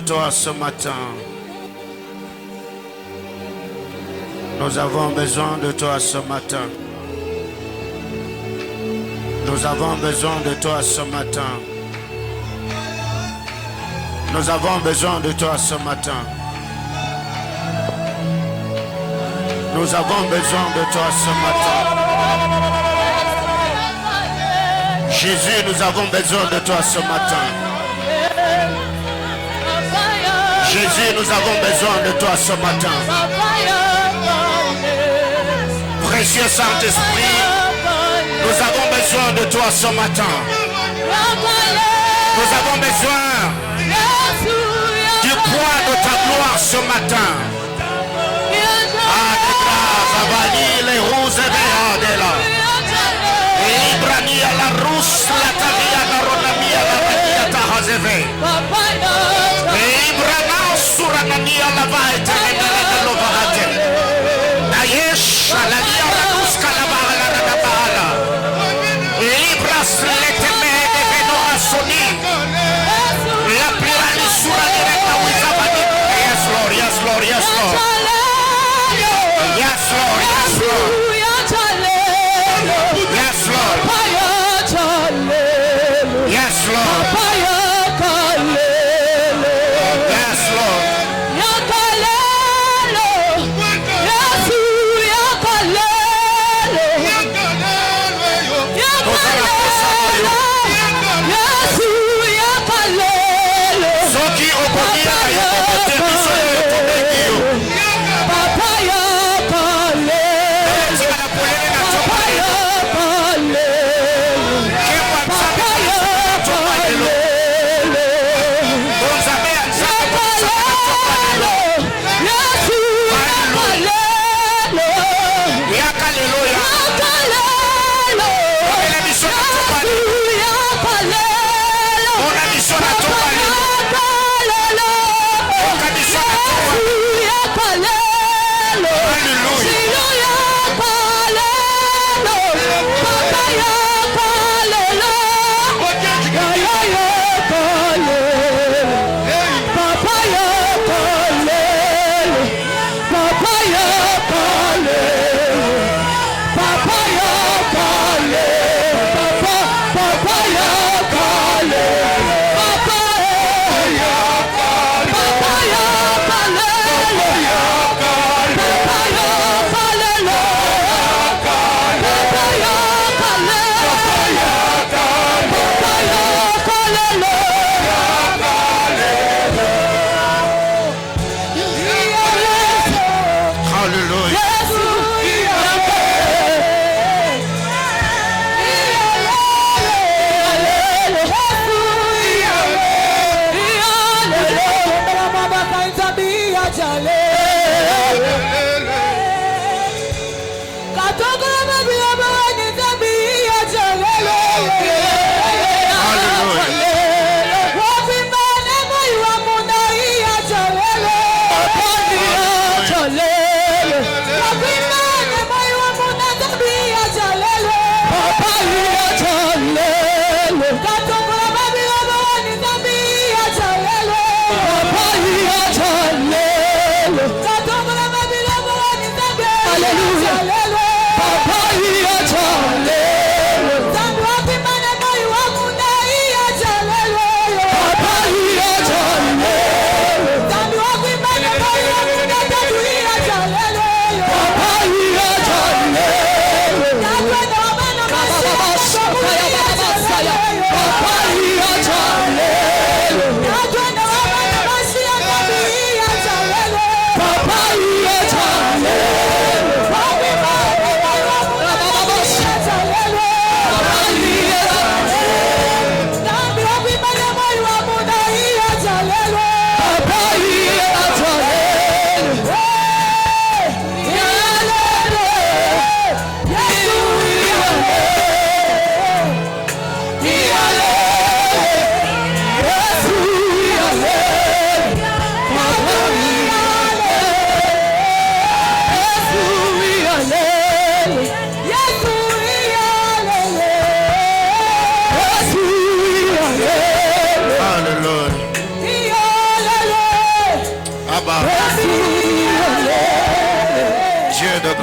toi ce matin. Nous avons besoin de toi ce matin. Nous avons besoin de toi ce matin. Nous avons besoin de toi ce matin. Nous avons besoin de toi ce matin. Jésus, nous avons besoin de toi ce matin. Jésus, nous avons besoin de toi ce matin. Précieux Saint-Esprit, nous avons besoin de toi ce matin. Nous avons besoin du poids de ta gloire ce matin. Ah, de grâce, avali les roses et les là. Ibrania la rousse, la tavia, la ronamia, la vania, ta hazeve. Ibrana suranania la vaite, la lovahate. Nayesh, la lia, la ruska, la bahala, la bahala. Ibras, le teme, de veno asoni. La plurali suranire, la wizabani. Yes, Lord, yes, Lord, yes, Lord. Yes, Lord, yes, Lord. Yes, Lord. Yes, Lord. Yes, Lord.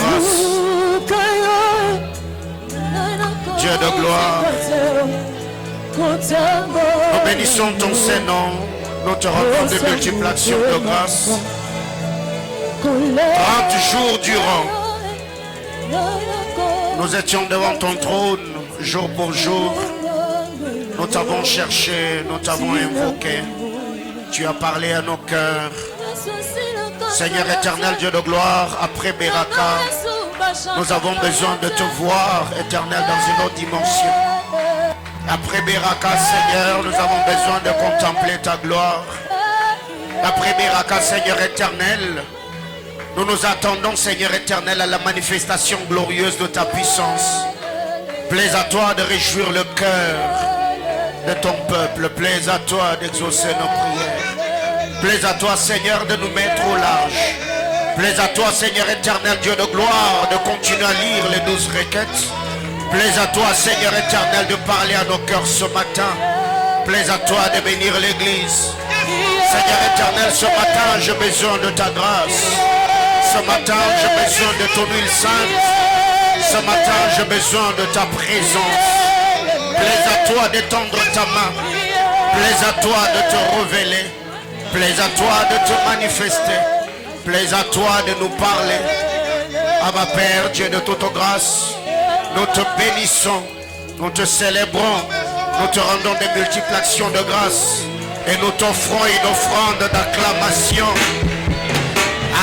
grâce. Dieu de gloire, nous bénissons ton Saint-Nom. Nous te rendons de multiples actions de grâce. 30 jours durant, nous étions devant ton trône, jour pour jour. Nous t'avons cherché, nous t'avons invoqué. Tu as parlé à nos cœurs. Seigneur éternel, Dieu de gloire, après Beraka, nous avons besoin de te voir, éternel, dans une autre dimension. Après Beraka, Seigneur, nous avons besoin de contempler ta gloire. Après Beraka, Seigneur éternel, nous nous attendons, Seigneur éternel, à la manifestation glorieuse de ta puissance. Plaise à toi de réjouir le cœur de ton peuple. Plaise à toi d'exaucer nos prières. Plaise à toi, Seigneur, de nous mettre au large. Plaise à toi, Seigneur éternel, Dieu de gloire, de continuer à lire les 12 requêtes. Plaise à toi, Seigneur éternel, de parler à nos cœurs ce matin. Plaise à toi de bénir l'église. Seigneur éternel, ce matin, j'ai besoin de ta grâce. Ce matin, j'ai besoin de ton huile sainte. Ce matin, j'ai besoin de ta présence. Plaise à toi d'étendre ta main. Plaise à toi de te révéler. Plaise à toi de te manifester. Plaise à toi de nous parler. Abba Père, Dieu de toute grâce, nous te bénissons, nous te célébrons, nous te rendons des multiples actions de grâce et nous t'offrons une offrande d'acclamation.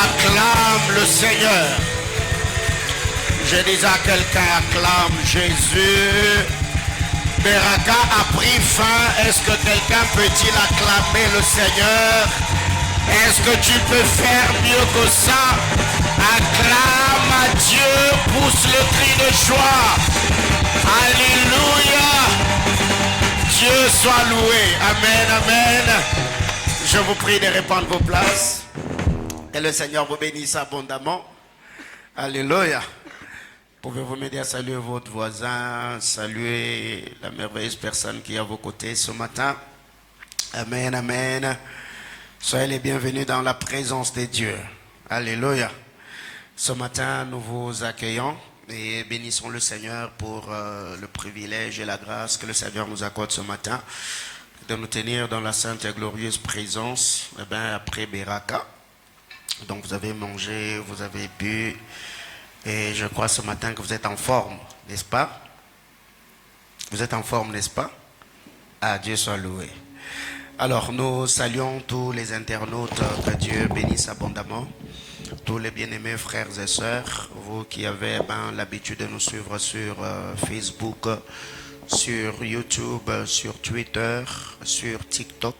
Acclame le Seigneur. Je dis à quelqu'un, acclame Jésus. Beraka a pris fin. Est-ce que quelqu'un peut-il acclamer le Seigneur? Est-ce que tu peux faire mieux que ça? Acclame à Dieu, pousse le cri de joie. Alléluia. Dieu soit loué. Amen, amen. Je vous prie de reprendre vos places. Que le Seigneur vous bénisse abondamment. Alléluia. Pouvez-vous m'aider à saluer votre voisin, saluer la merveilleuse personne qui est à vos côtés ce matin? Amen, amen. Soyez les bienvenus dans la présence de Dieu. Alléluia. Ce matin, nous vous accueillons et bénissons le Seigneur pour le privilège et la grâce que le Seigneur nous accorde ce matin de nous tenir dans la sainte et glorieuse présence après Beraka. Donc vous avez mangé, vous avez bu et je crois ce matin que vous êtes en forme, n'est-ce pas? Vous êtes en forme, n'est-ce pas? Ah, Dieu soit loué. Alors, nous saluons tous les internautes, que Dieu bénisse abondamment, tous les bien-aimés frères et sœurs, vous qui avez l'habitude de nous suivre sur Facebook, sur YouTube, sur Twitter, sur TikTok.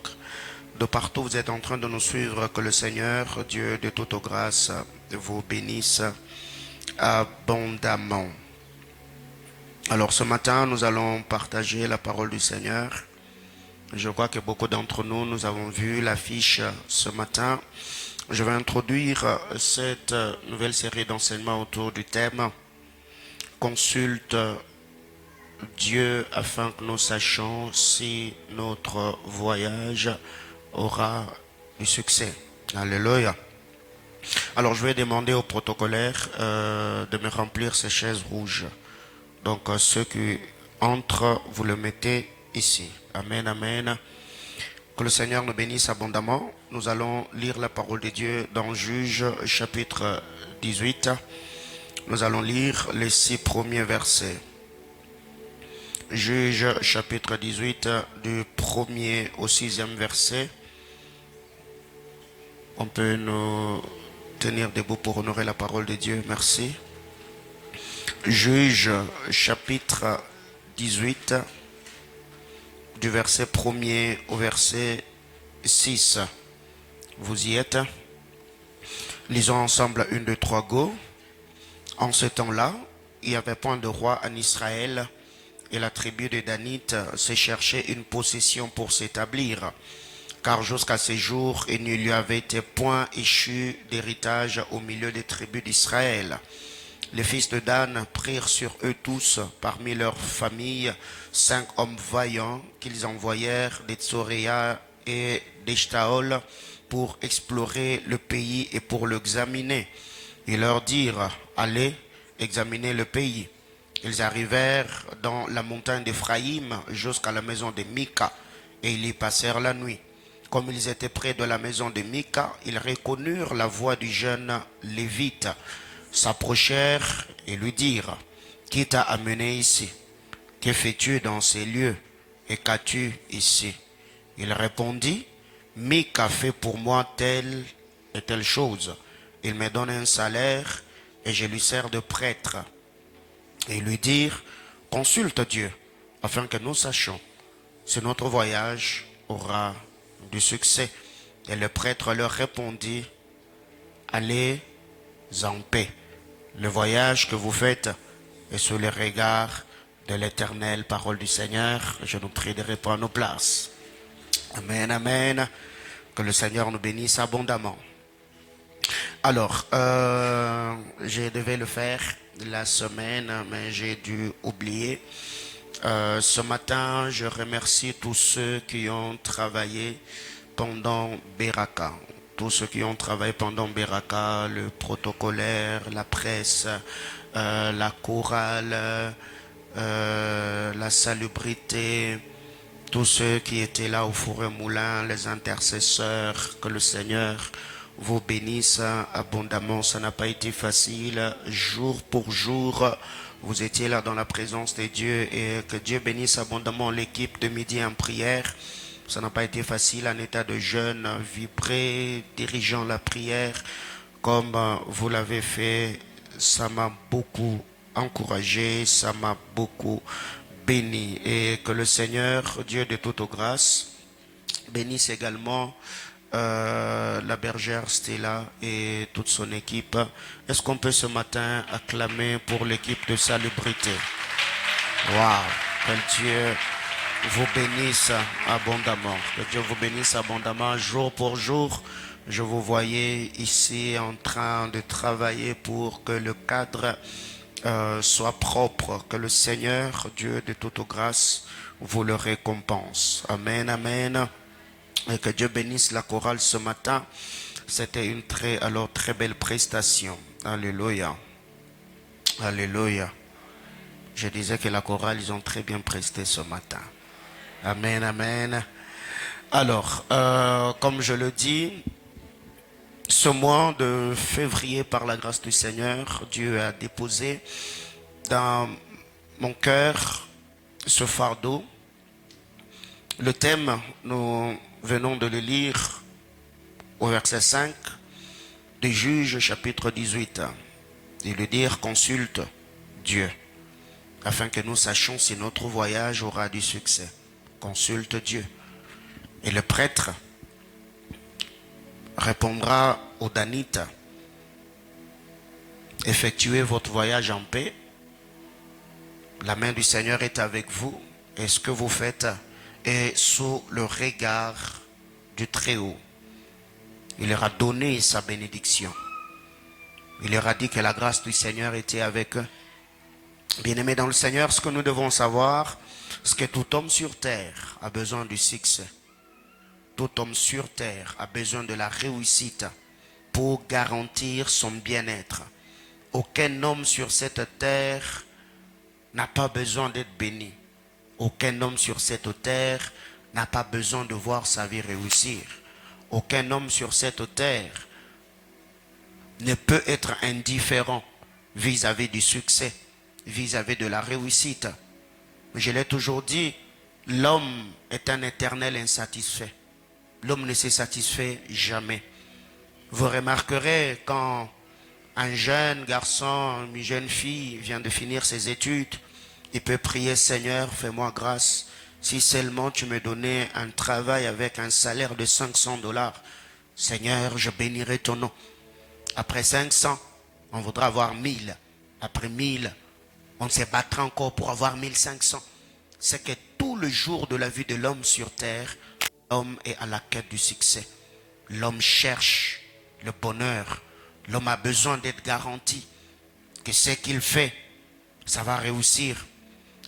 De partout, vous êtes en train de nous suivre, que le Seigneur, Dieu de toute grâce, vous bénisse abondamment. Alors, ce matin, nous allons partager la parole du Seigneur. Je crois que beaucoup d'entre nous, nous avons vu l'affiche ce matin. Je vais introduire cette nouvelle série d'enseignements autour du thème « Consulte Dieu afin que nous sachions si notre voyage aura du succès. » Alléluia. Alors je vais demander aux protocolaires de me remplir ces chaises rouges. Donc ceux qui entrent, vous le mettez ici. Amen, amen. Que le Seigneur nous bénisse abondamment. Nous allons lire la parole de Dieu dans Juges chapitre 18. Nous allons lire les 6 premiers versets. Juges chapitre 18 du 1er au 6e verset. On peut nous tenir debout pour honorer la parole de Dieu. Merci. Juges chapitre 18 du verset 1er au verset 6. Vous y êtes? Lisons ensemble 1, 2, 3, go. En ce temps-là, il n'y avait point de roi en Israël, et la tribu de Danite se cherchait une possession pour s'établir, car jusqu'à ce jour, il ne lui avait été point échu d'héritage au milieu des tribus d'Israël. Les fils de Dan prirent sur eux tous, parmi leurs familles, 5 hommes vaillants qu'ils envoyèrent des Tsoréa et d'Eshtaol pour explorer le pays et pour l'examiner. Ils leur dirent, allez, examiner le pays. Ils arrivèrent dans la montagne d'Éphraïm jusqu'à la maison de Mika, et ils y passèrent la nuit. Comme ils étaient près de la maison de Mika, ils reconnurent la voix du jeune Lévite, s'approchèrent et lui dirent, qui t'a amené ici? Que fais-tu dans ces lieux et qu'as-tu ici? Il répondit, Mika fait pour moi telle et telle chose. Il me donne un salaire et je lui sers de prêtre. Et lui dirent, consulte Dieu afin que nous sachions si notre voyage aura du succès. Et le prêtre leur répondit, allez en paix. Le voyage que vous faites est sous le regard de l'Éternel. Parole du Seigneur. Je nous prie de reprendre nos places. Amen, amen. Que le Seigneur nous bénisse abondamment. Alors, je devais le faire la semaine, mais j'ai dû oublier. Ce matin, je remercie tous ceux qui ont travaillé pendant Beraka. Tous ceux qui ont travaillé pendant Beraka, le protocolaire, la presse, la chorale, la salubrité, tous ceux qui étaient là au four et moulin, les intercesseurs, que le Seigneur vous bénisse abondamment. Ça n'a pas été facile, jour pour jour. Vous étiez là dans la présence de Dieu, et que Dieu bénisse abondamment l'équipe de Midi en prière. Ça n'a pas été facile, en état de jeûne, vibré, dirigeant la prière comme vous l'avez fait. Ça m'a beaucoup encouragé, ça m'a beaucoup béni. Et que le Seigneur, Dieu de toute grâce, bénisse également la bergère Stella et toute son équipe. Est-ce qu'on peut ce matin acclamer pour l'équipe de salubrité? Waouh! Que Dieu vous bénisse abondamment. Que Dieu vous bénisse abondamment jour pour jour. Je vous voyais ici en train de travailler pour que le cadre soit propre. Que le Seigneur, Dieu de toute grâce, vous le récompense. Amen, amen. Et que Dieu bénisse la chorale ce matin. C'était une très belle prestation. Alléluia. Alléluia. Je disais que la chorale, ils ont très bien presté ce matin. Amen, amen. Alors, comme je le dis, ce mois de février, par la grâce du Seigneur, Dieu a déposé dans mon cœur ce fardeau. Le thème, nous venons de le lire au verset 5 de Juges chapitre 18. Et le dire, consulte Dieu, afin que nous sachions si notre voyage aura du succès. Consulte Dieu. Et le prêtre répondra aux Danites, effectuez votre voyage en paix. La main du Seigneur est avec vous. Et ce que vous faites est sous le regard du Très-Haut. Il leur a donné sa bénédiction. Il leur a dit que la grâce du Seigneur était avec eux. Bien-aimés dans le Seigneur, ce que nous devons savoir, c'est que tout homme sur terre a besoin du succès. Tout homme sur terre a besoin de la réussite pour garantir son bien-être. Aucun homme sur cette terre n'a pas besoin d'être béni. Aucun homme sur cette terre n'a pas besoin de voir sa vie réussir. Aucun homme sur cette terre ne peut être indifférent vis-à-vis du succès, vis-à-vis de la réussite. Je l'ai toujours dit, l'homme est un éternel insatisfait. L'homme ne se satisfait jamais. Vous remarquerez quand un jeune garçon, une jeune fille vient de finir ses études, il peut prier, Seigneur, fais-moi grâce. Si seulement tu me donnais un travail avec un salaire de 500 $, Seigneur, je bénirai ton nom. Après 500, on voudra avoir 1000. Après 1000, on se battra encore pour avoir 1500. C'est que tout le jour de la vie de l'homme sur terre, l'homme est à la quête du succès. L'homme cherche le bonheur. L'homme a besoin d'être garanti que ce qu'il fait, ça va réussir.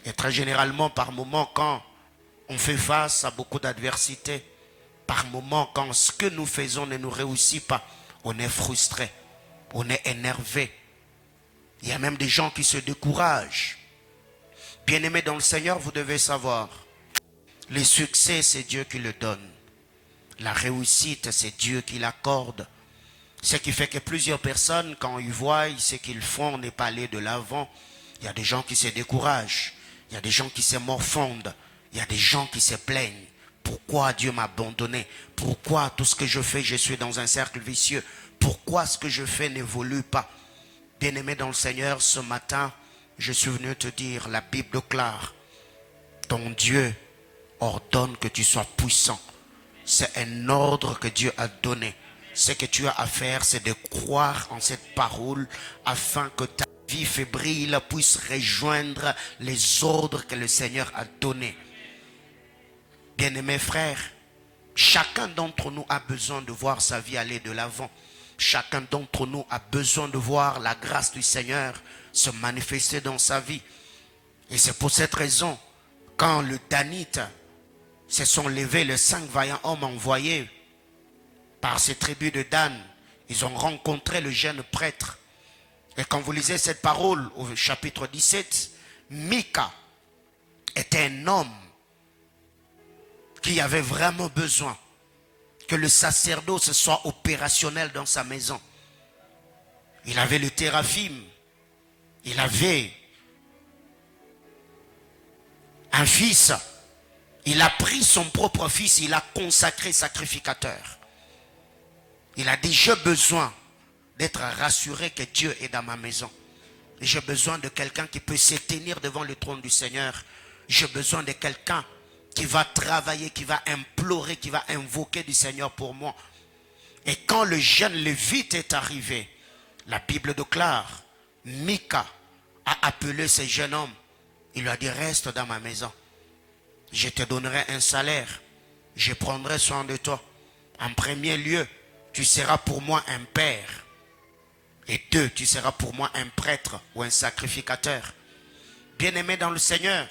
Et très généralement, par moments, quand on fait face à beaucoup d'adversité, par moments, quand ce que nous faisons ne nous réussit pas, on est frustré. On est énervé. Il y a même des gens qui se découragent. Bien-aimés dans le Seigneur, vous devez savoir, le succès, c'est Dieu qui le donne. La réussite, c'est Dieu qui l'accorde. Ce qui fait que plusieurs personnes, quand ils voient ce qu'ils font n'est pas aller de l'avant, il y a des gens qui se découragent. Il y a des gens qui se morfondent. Il y a des gens qui se plaignent. Pourquoi Dieu m'a abandonné? Pourquoi tout ce que je fais, je suis dans un cercle vicieux? Pourquoi ce que je fais n'évolue pas? Bien-aimé dans le Seigneur, ce matin, je suis venu te dire, la Bible déclare, ton Dieu ordonne que tu sois puissant. C'est un ordre que Dieu a donné. Ce que tu as à faire, c'est de croire en cette parole afin que ta vie fébrile puisse rejoindre les ordres que le Seigneur a donnés. Bien-aimés frères, chacun d'entre nous a besoin de voir sa vie aller de l'avant. Chacun d'entre nous a besoin de voir la grâce du Seigneur se manifester dans sa vie. Et c'est pour cette raison, quand le Danite se sont levés, les 5 vaillants hommes envoyés par ces tribus de Dan, ils ont rencontré le jeune prêtre. Et quand vous lisez cette parole au chapitre 17, Mika était un homme qui avait vraiment besoin que le sacerdoce soit opérationnel dans sa maison. Il avait le téraphim, il avait un fils, il a pris son propre fils, il a consacré sacrificateur. Il a dit, j'ai besoin d'être rassuré que Dieu est dans ma maison. J'ai besoin de quelqu'un qui peut se tenir devant le trône du Seigneur. J'ai besoin de quelqu'un qui va travailler, qui va implorer, qui va invoquer du Seigneur pour moi. Et quand le jeune Lévite est arrivé, la Bible déclare, Mika a appelé ce jeune homme. Il lui a dit, reste dans ma maison. Je te donnerai un salaire. Je prendrai soin de toi. En premier lieu, tu seras pour moi un père. Et 2, tu seras pour moi un prêtre ou un sacrificateur. Bien-aimé dans le Seigneur,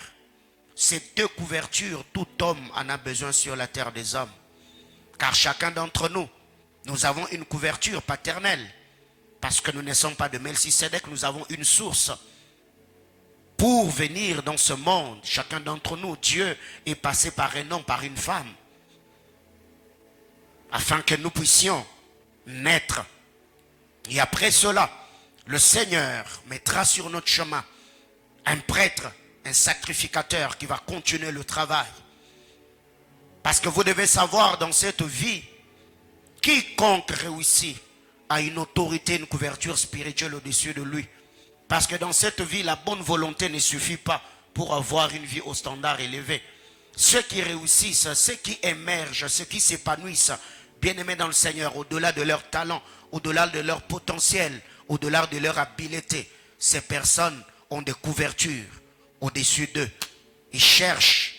ces 2 couvertures, tout homme en a besoin sur la terre des hommes. Car chacun d'entre nous, nous avons une couverture paternelle. Parce que nous ne sommes pas de Melchisédek, nous avons une source. Pour venir dans ce monde, chacun d'entre nous, Dieu est passé par un homme, par une femme. Afin que nous puissions naître. Et après cela, le Seigneur mettra sur notre chemin un prêtre, un sacrificateur qui va continuer le travail. Parce que vous devez savoir dans cette vie, quiconque réussit a une autorité, une couverture spirituelle au-dessus de lui. Parce que dans cette vie, la bonne volonté ne suffit pas pour avoir une vie au standard élevé. Ceux qui réussissent, ceux qui émergent, ceux qui s'épanouissent, bien-aimés dans le Seigneur, au-delà de leur talent, au-delà de leur potentiel, au-delà de leur habileté, ces personnes ont des couvertures au-dessus d'eux. Ils cherchent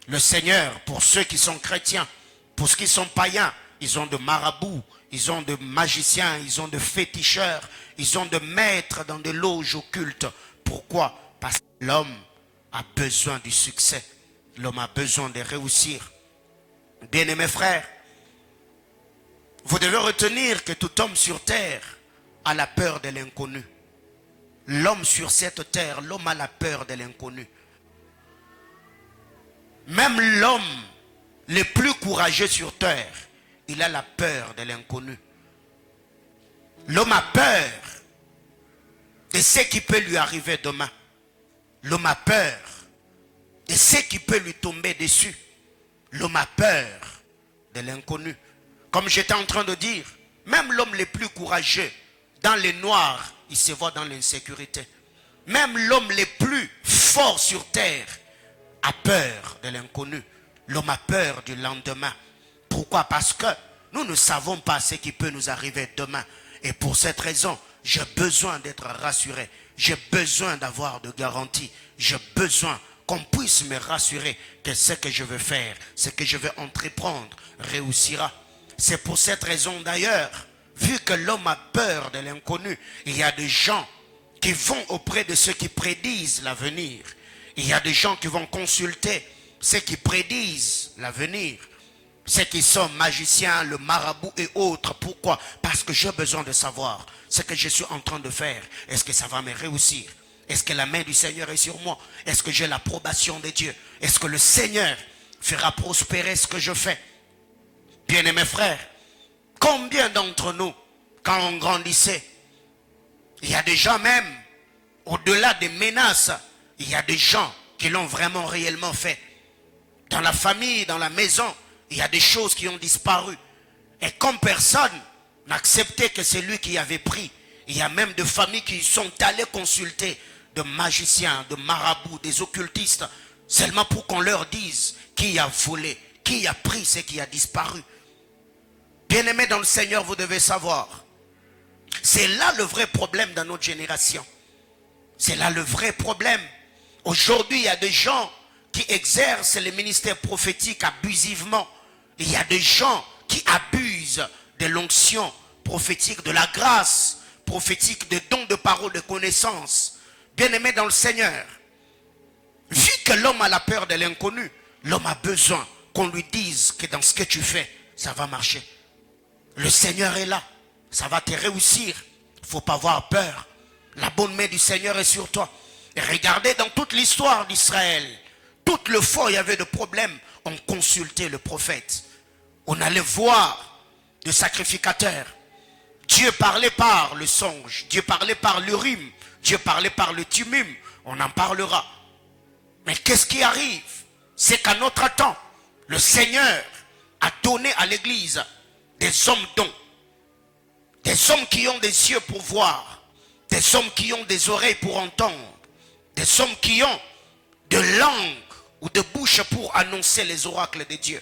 le Seigneur pour ceux qui sont chrétiens. Pour ceux qui sont païens, ils ont de marabouts, ils ont de magiciens, ils ont de féticheurs, ils ont de maîtres dans des loges occultes. Pourquoi? Parce que l'homme a besoin du succès. L'homme a besoin de réussir. Bien-aimés frères, vous devez retenir que tout homme sur terre a la peur de l'inconnu. L'homme sur cette terre, l'homme a la peur de l'inconnu. Même l'homme le plus courageux sur terre, il a la peur de l'inconnu. L'homme a peur de ce qui peut lui arriver demain. L'homme a peur de ce qui peut lui tomber dessus. L'homme a peur de l'inconnu. Comme j'étais en train de dire, même l'homme le plus courageux, dans le noir, il se voit dans l'insécurité. Même l'homme le plus fort sur terre a peur de l'inconnu. L'homme a peur du lendemain. Pourquoi? Parce que nous ne savons pas ce qui peut nous arriver demain. Et pour cette raison, j'ai besoin d'être rassuré. J'ai besoin d'avoir de garanties. J'ai besoin qu'on puisse me rassurer que ce que je veux faire, ce que je veux entreprendre, réussira. C'est pour cette raison d'ailleurs, vu que l'homme a peur de l'inconnu, il y a des gens qui vont auprès de ceux qui prédisent l'avenir. Il y a des gens qui vont consulter ceux qui prédisent l'avenir. Ceux qui sont magiciens, le marabout et autres. Pourquoi? Parce que j'ai besoin de savoir ce que je suis en train de faire. Est-ce que ça va me réussir? Est-ce que la main du Seigneur est sur moi? Est-ce que j'ai l'approbation de Dieu? Est-ce que le Seigneur fera prospérer ce que je fais? Bien-aimés frères, combien d'entre nous, quand on grandissait, il y a des gens même, au-delà des menaces, il y a des gens qui l'ont vraiment réellement fait. Dans la famille, dans la maison, il y a des choses qui ont disparu. Et comme personne n'acceptait que c'est lui qui avait pris, il y a même des familles qui sont allées consulter de magiciens, de marabouts, des occultistes, seulement pour qu'on leur dise qui a volé, qui a pris ce qui a disparu. Bien-aimés dans le Seigneur, vous devez savoir, c'est là le vrai problème dans notre génération. C'est là le vrai problème. Aujourd'hui, il y a des gens qui exercent les ministères prophétiques abusivement. Il y a des gens qui abusent de l'onction prophétique, de la grâce prophétique, de dons de parole, de connaissances. Bien-aimés dans le Seigneur, vu que l'homme a la peur de l'inconnu, l'homme a besoin qu'on lui dise que dans ce que tu fais, ça va marcher. Le Seigneur est là, ça va te réussir. Il ne faut pas avoir peur. La bonne main du Seigneur est sur toi. Et regardez dans toute l'histoire d'Israël, toutes les fois où il y avait des problèmes, on consultait le prophète. On allait voir le sacrificateur. Dieu parlait par le songe, Dieu parlait par l'urim, Dieu parlait par le tumum. On en parlera. Mais qu'est-ce qui arrive? C'est qu'à notre temps, le Seigneur a donné à l'église des hommes dons. Des hommes qui ont des yeux pour voir. Des hommes qui ont des oreilles pour entendre. Des hommes qui ont de langue ou de bouche pour annoncer les oracles de Dieu.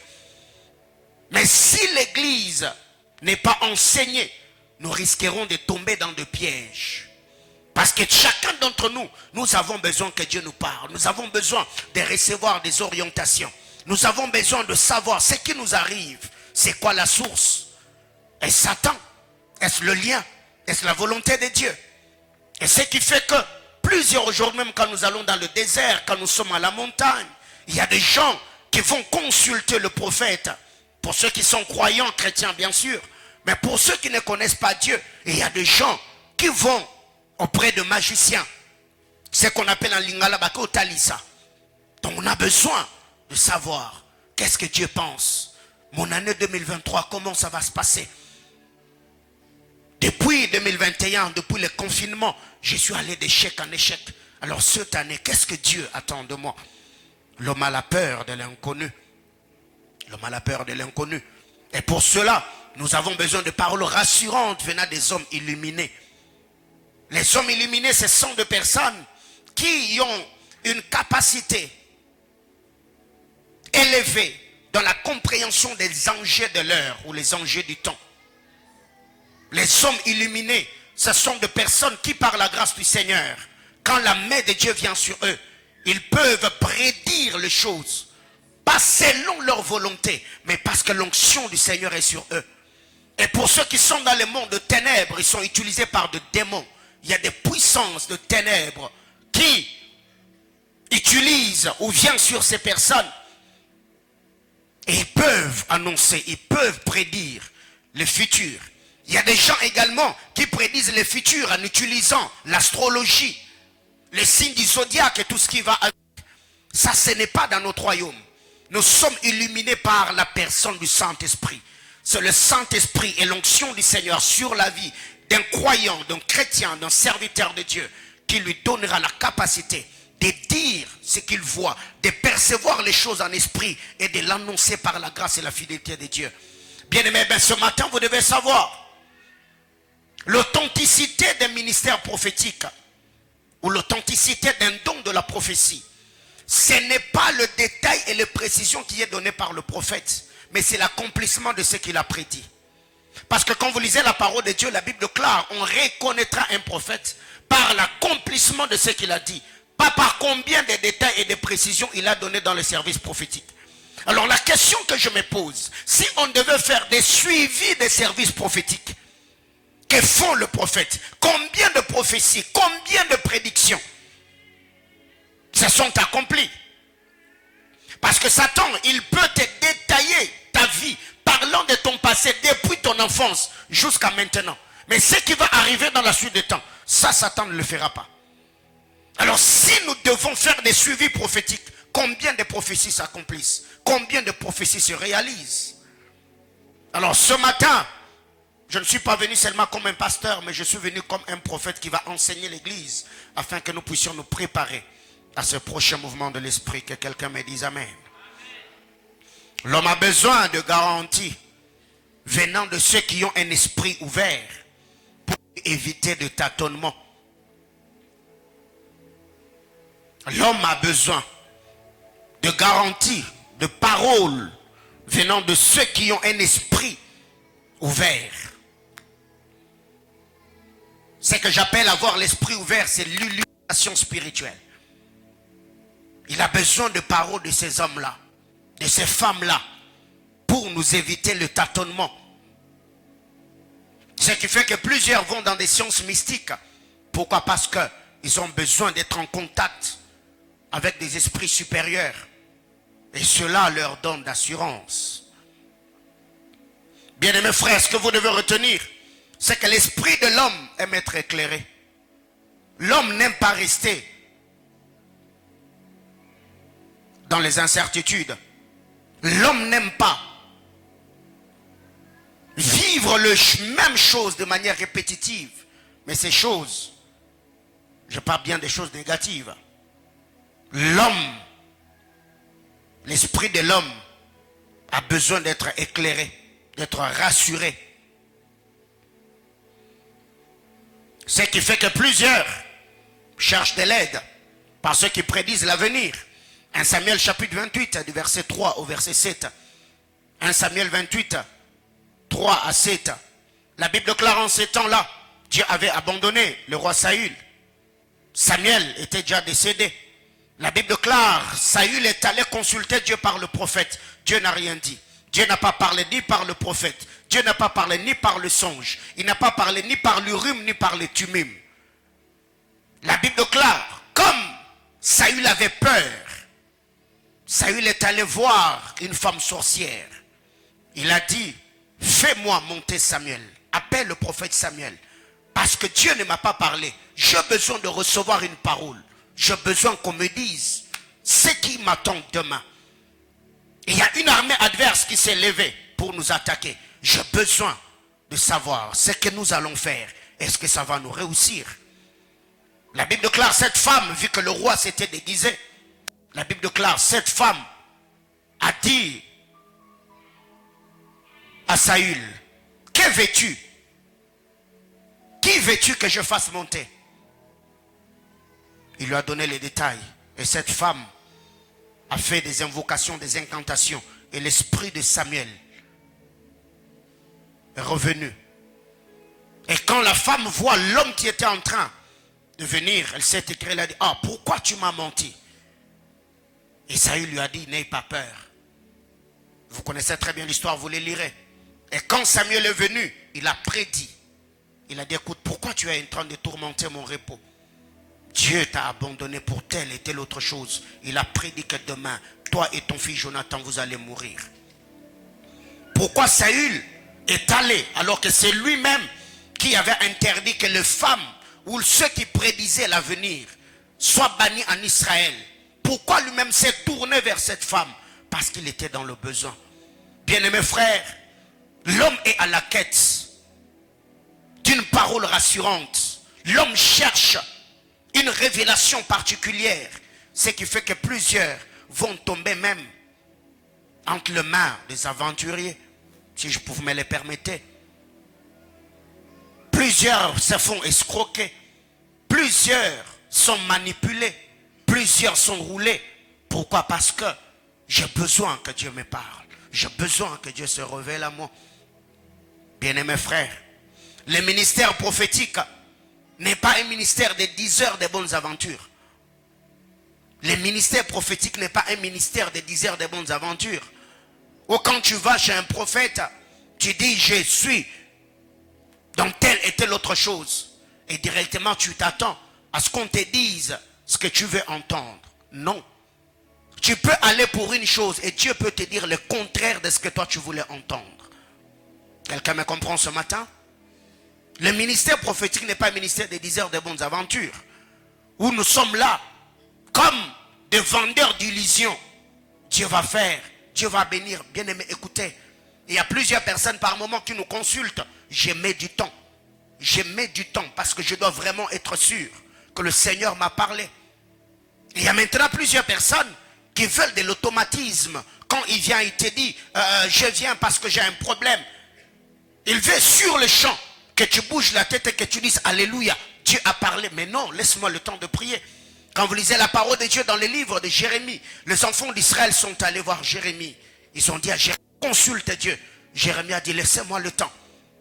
Mais si l'église n'est pas enseignée, nous risquerons de tomber dans des pièges. Parce que chacun d'entre nous, nous avons besoin que Dieu nous parle. Nous avons besoin de recevoir des orientations. Nous avons besoin de savoir ce qui nous arrive. C'est quoi la source? Est-ce Satan? Est-ce le lien? Est-ce la volonté de Dieu? Et ce qui fait que plusieurs jours, même quand nous allons dans le désert, quand nous sommes à la montagne, il y a des gens qui vont consulter le prophète. Pour ceux qui sont croyants, chrétiens bien sûr. Mais pour ceux qui ne connaissent pas Dieu, il y a des gens qui vont auprès de magiciens. Ce qu'on appelle en lingala bako talisa. Donc on a besoin de savoir qu'est-ce que Dieu pense. Mon année 2023, comment ça va se passer? Depuis 2021, depuis le confinement, je suis allé d'échec en échec. Alors cette année, qu'est-ce que Dieu attend de moi? L'homme a la peur de l'inconnu. L'homme a la peur de l'inconnu. Et pour cela, nous avons besoin de paroles rassurantes venant des hommes illuminés. Les hommes illuminés, ce sont des personnes qui ont une capacité élevée dans la compréhension des enjeux de l'heure ou les enjeux du temps. Les hommes illuminés, ce sont des personnes qui, par la grâce du Seigneur, quand la main de Dieu vient sur eux, ils peuvent prédire les choses. Pas selon leur volonté, mais parce que l'onction du Seigneur est sur eux. Et pour ceux qui sont dans le monde de ténèbres, ils sont utilisés par des démons. Il y a des puissances de ténèbres qui utilisent ou viennent sur ces personnes. Et ils peuvent annoncer, ils peuvent prédire le futur. Il y a des gens également qui prédisent le futur en utilisant l'astrologie, les signes du zodiaque et tout ce qui va avec. Ça, ce n'est pas dans notre royaume. Nous sommes illuminés par la personne du Saint-Esprit. C'est le Saint-Esprit et l'onction du Seigneur sur la vie d'un croyant, d'un chrétien, d'un serviteur de Dieu qui lui donnera la capacité de dire ce qu'il voit, de percevoir les choses en esprit et de l'annoncer par la grâce et la fidélité de Dieu. Bien-aimés, ce matin, vous devez savoir l'authenticité d'un ministère prophétique ou l'authenticité d'un don de la prophétie. Ce n'est pas le détail et les précisions qui est donné par le prophète, mais c'est l'accomplissement de ce qu'il a prédit. Parce que quand vous lisez la parole de Dieu, la Bible déclare, on reconnaîtra un prophète par l'accomplissement de ce qu'il a dit. Pas par combien de détails et de précisions il a donné dans le service prophétique. Alors la question que je me pose, si on devait faire des suivis des services prophétiques, que font le prophète? Combien de prophéties, combien de prédictions se sont accomplies? Parce que Satan, il peut te détailler ta vie vie, parlant de ton passé depuis ton enfance jusqu'à maintenant. Mais ce qui va arriver dans la suite des temps, ça, Satan ne le fera pas. Alors si nous devons faire des suivis prophétiques, combien de prophéties s'accomplissent? Combien de prophéties se réalisent? Alors ce matin, je ne suis pas venu seulement comme un pasteur, mais je suis venu comme un prophète qui va enseigner l'église, afin que nous puissions nous préparer à ce prochain mouvement de l'esprit. Que quelqu'un me dise Amen. L'homme a besoin de garanties venant de ceux qui ont un esprit ouvert pour éviter de tâtonnement. L'homme a besoin de garanties, de paroles venant de ceux qui ont un esprit ouvert. Ce que j'appelle avoir l'esprit ouvert, c'est l'illumination spirituelle. Il a besoin de paroles de ces hommes-là, de ces femmes-là, pour nous éviter le tâtonnement. Ce qui fait que plusieurs vont dans des sciences mystiques. Pourquoi? Parce qu'ils ont besoin d'être en contact avec des esprits supérieurs. Et cela leur donne d'assurance. Bien-aimés frères, ce que vous devez retenir, c'est que l'esprit de l'homme aime être éclairé. L'homme n'aime pas rester dans les incertitudes. L'homme n'aime pas vivre même chose de manière répétitive. Mais ces choses, je parle bien des choses négatives. L'homme, l'esprit de l'homme a besoin d'être éclairé, d'être rassuré. Ce qui fait que plusieurs cherchent de l'aide par ceux qui prédisent l'avenir. 1 Samuel chapitre 28, du verset 3 au verset 7. 1 Samuel 28, 3 à 7. La Bible déclare en ces temps-là, Dieu avait abandonné le roi Saül. Samuel était déjà décédé. La Bible déclare, Saül est allé consulter Dieu par le prophète. Dieu n'a rien dit. Dieu n'a pas parlé ni par le prophète. Dieu n'a pas parlé ni par le songe. Il n'a pas parlé ni par l'Urim ni par le Tumim. La Bible déclare, comme Saül avait peur, Saül est allé voir une femme sorcière. Il a dit, fais-moi monter Samuel. Appelle le prophète Samuel. Parce que Dieu ne m'a pas parlé. J'ai besoin de recevoir une parole. J'ai besoin qu'on me dise ce qui m'attend demain. Il y a une armée adverse qui s'est levée pour nous attaquer. J'ai besoin de savoir ce que nous allons faire. Est-ce que ça va nous réussir? La Bible déclare, cette femme, vu que le roi s'était déguisé, la Bible déclare, cette femme a dit à Saül, que veux-tu? Qui veux-tu que je fasse monter? Il lui a donné les détails. Et cette femme a fait des invocations, des incantations. Et l'esprit de Samuel est revenu. Et quand la femme voit l'homme qui était en train de venir, elle s'est écriée, elle a dit, ah, pourquoi tu m'as menti? Et Saül lui a dit, n'aie pas peur. Vous connaissez très bien l'histoire, vous les lirez. Et quand Samuel est venu, il a prédit. Il a dit, écoute, pourquoi tu es en train de tourmenter mon repos? Dieu t'a abandonné pour telle et telle autre chose. Il a prédit que demain, toi et ton fils Jonathan, vous allez mourir. Pourquoi Saül est allé alors que c'est lui-même qui avait interdit que les femmes ou ceux qui prédisaient l'avenir soient bannis en Israël? Pourquoi lui-même s'est tourné vers cette femme? Parce qu'il était dans le besoin. Bien-aimés frères, l'homme est à la quête d'une parole rassurante. L'homme cherche une révélation particulière. Ce qui fait que plusieurs vont tomber même entre les mains des aventuriers, si je pouvais me le permettre. Plusieurs se font escroquer. Plusieurs sont manipulés. Plusieurs sont roulés. Pourquoi? Parce que j'ai besoin que Dieu me parle. J'ai besoin que Dieu se révèle à moi. Bien-aimés frères, le ministère prophétique n'est pas un ministère de 10 heures de bonnes aventures. Le ministère prophétique n'est pas un ministère de 10 heures de bonnes aventures. Ou quand tu vas chez un prophète, tu dis je suis dans telle et telle autre chose. Et directement tu t'attends à ce qu'on te dise ce que tu veux entendre. Non. Tu peux aller pour une chose et Dieu peut te dire le contraire de ce que toi tu voulais entendre. Quelqu'un me comprend ce matin? Le ministère prophétique n'est pas un ministère des diseurs de bonnes aventures, où nous sommes là comme des vendeurs d'illusions. Dieu va faire, Dieu va bénir. Bien aimé, écoutez, il y a plusieurs personnes par moment qui nous consultent. Je mets du temps. Je mets du temps parce que je dois vraiment être sûr que le Seigneur m'a parlé. Il y a maintenant plusieurs personnes qui veulent de l'automatisme. Quand il vient, il te dit, je viens parce que j'ai un problème. Il veut sur le champ que tu bouges la tête et que tu dises Alléluia, Dieu a parlé. Mais non, laisse-moi le temps de prier. Quand vous lisez la parole de Dieu dans les livres de Jérémie, les enfants d'Israël sont allés voir Jérémie. Ils ont dit à Jérémie, consulte Dieu. Jérémie a dit, laissez-moi le temps.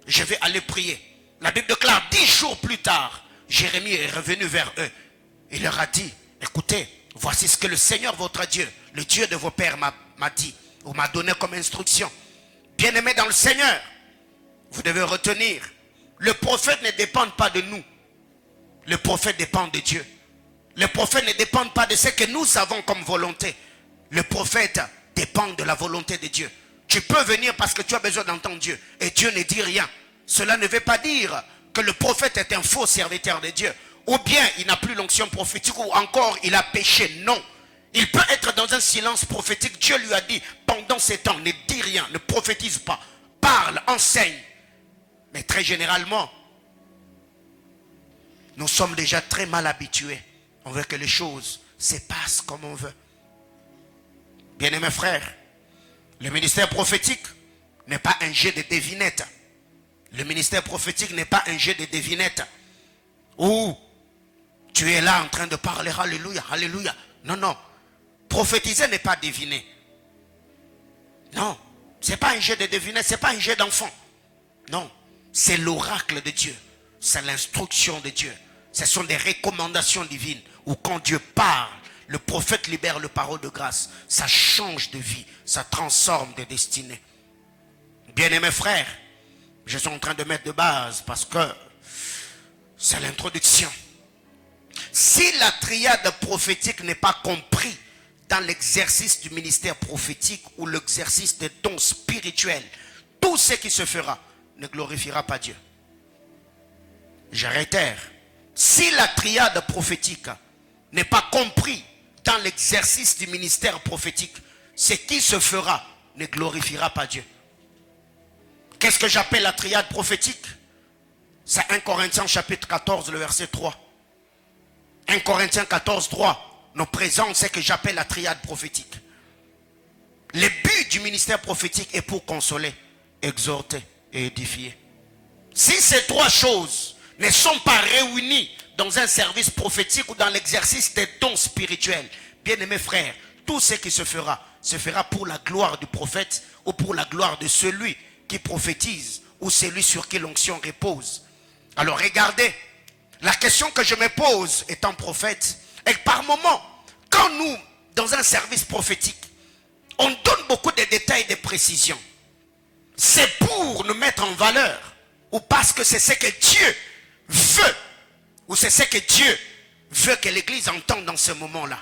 Je vais aller prier. La Bible déclare 10 jours plus tard, Jérémie est revenu vers eux. Il leur a dit, écoutez, voici ce que le Seigneur votre Dieu, le Dieu de vos pères m'a dit, ou m'a donné comme instruction. Bien-aimés dans le Seigneur, vous devez retenir, le prophète ne dépend pas de nous. Le prophète dépend de Dieu. Le prophète ne dépend pas de ce que nous avons comme volonté. Le prophète dépend de la volonté de Dieu. Tu peux venir parce que tu as besoin d'entendre Dieu. Et Dieu ne dit rien. Cela ne veut pas dire que le prophète est un faux serviteur de Dieu. Ou bien il n'a plus l'onction prophétique, ou encore il a péché. Non. Il peut être dans un silence prophétique. Dieu lui a dit, pendant ces temps, ne dis rien, ne prophétise pas. Parle, enseigne. Mais très généralement, nous sommes déjà très mal habitués. On veut que les choses se passent comme on veut. Bien-aimés frères, le ministère prophétique n'est pas un jeu de devinettes. Le ministère prophétique n'est pas un jeu de devinettes où tu es là en train de parler, alléluia, alléluia. Non, non. Prophétiser n'est pas deviner. Non, ce n'est pas un jeu de devinettes, ce n'est pas un jeu d'enfant. Non, c'est l'oracle de Dieu. C'est l'instruction de Dieu. Ce sont des recommandations divines où quand Dieu parle, le prophète libère le parole de grâce. Ça change de vie, ça transforme de destinée. Bien-aimés frères, je suis en train de mettre de base parce que c'est l'introduction. Si la triade prophétique n'est pas comprise dans l'exercice du ministère prophétique ou l'exercice des dons spirituels, tout ce qui se fera ne glorifiera pas Dieu. Je réitère, si la triade prophétique n'est pas compris dans l'exercice du ministère prophétique, ce qui se fera ne glorifiera pas Dieu. Qu'est-ce que j'appelle la triade prophétique? C'est 1 Corinthiens chapitre 14, le verset 3. 1 Corinthiens 14, 3 nous présente ce que j'appelle la triade prophétique. Le but du ministère prophétique est pour consoler, exhorter et édifier. Si ces trois choses ne sont pas réunies dans un service prophétique ou dans l'exercice des dons spirituels, bien-aimés frères, tout ce qui se fera pour la gloire du prophète ou pour la gloire de celui qui prophétise ou celui sur qui l'onction repose. Alors regardez, la question que je me pose étant prophète, est que par moment, quand nous, dans un service prophétique, on donne beaucoup de détails et de précisions, c'est pour nous mettre en valeur ou parce que c'est ce que Dieu veut ou c'est ce que Dieu veut que l'Église entende dans ce moment-là.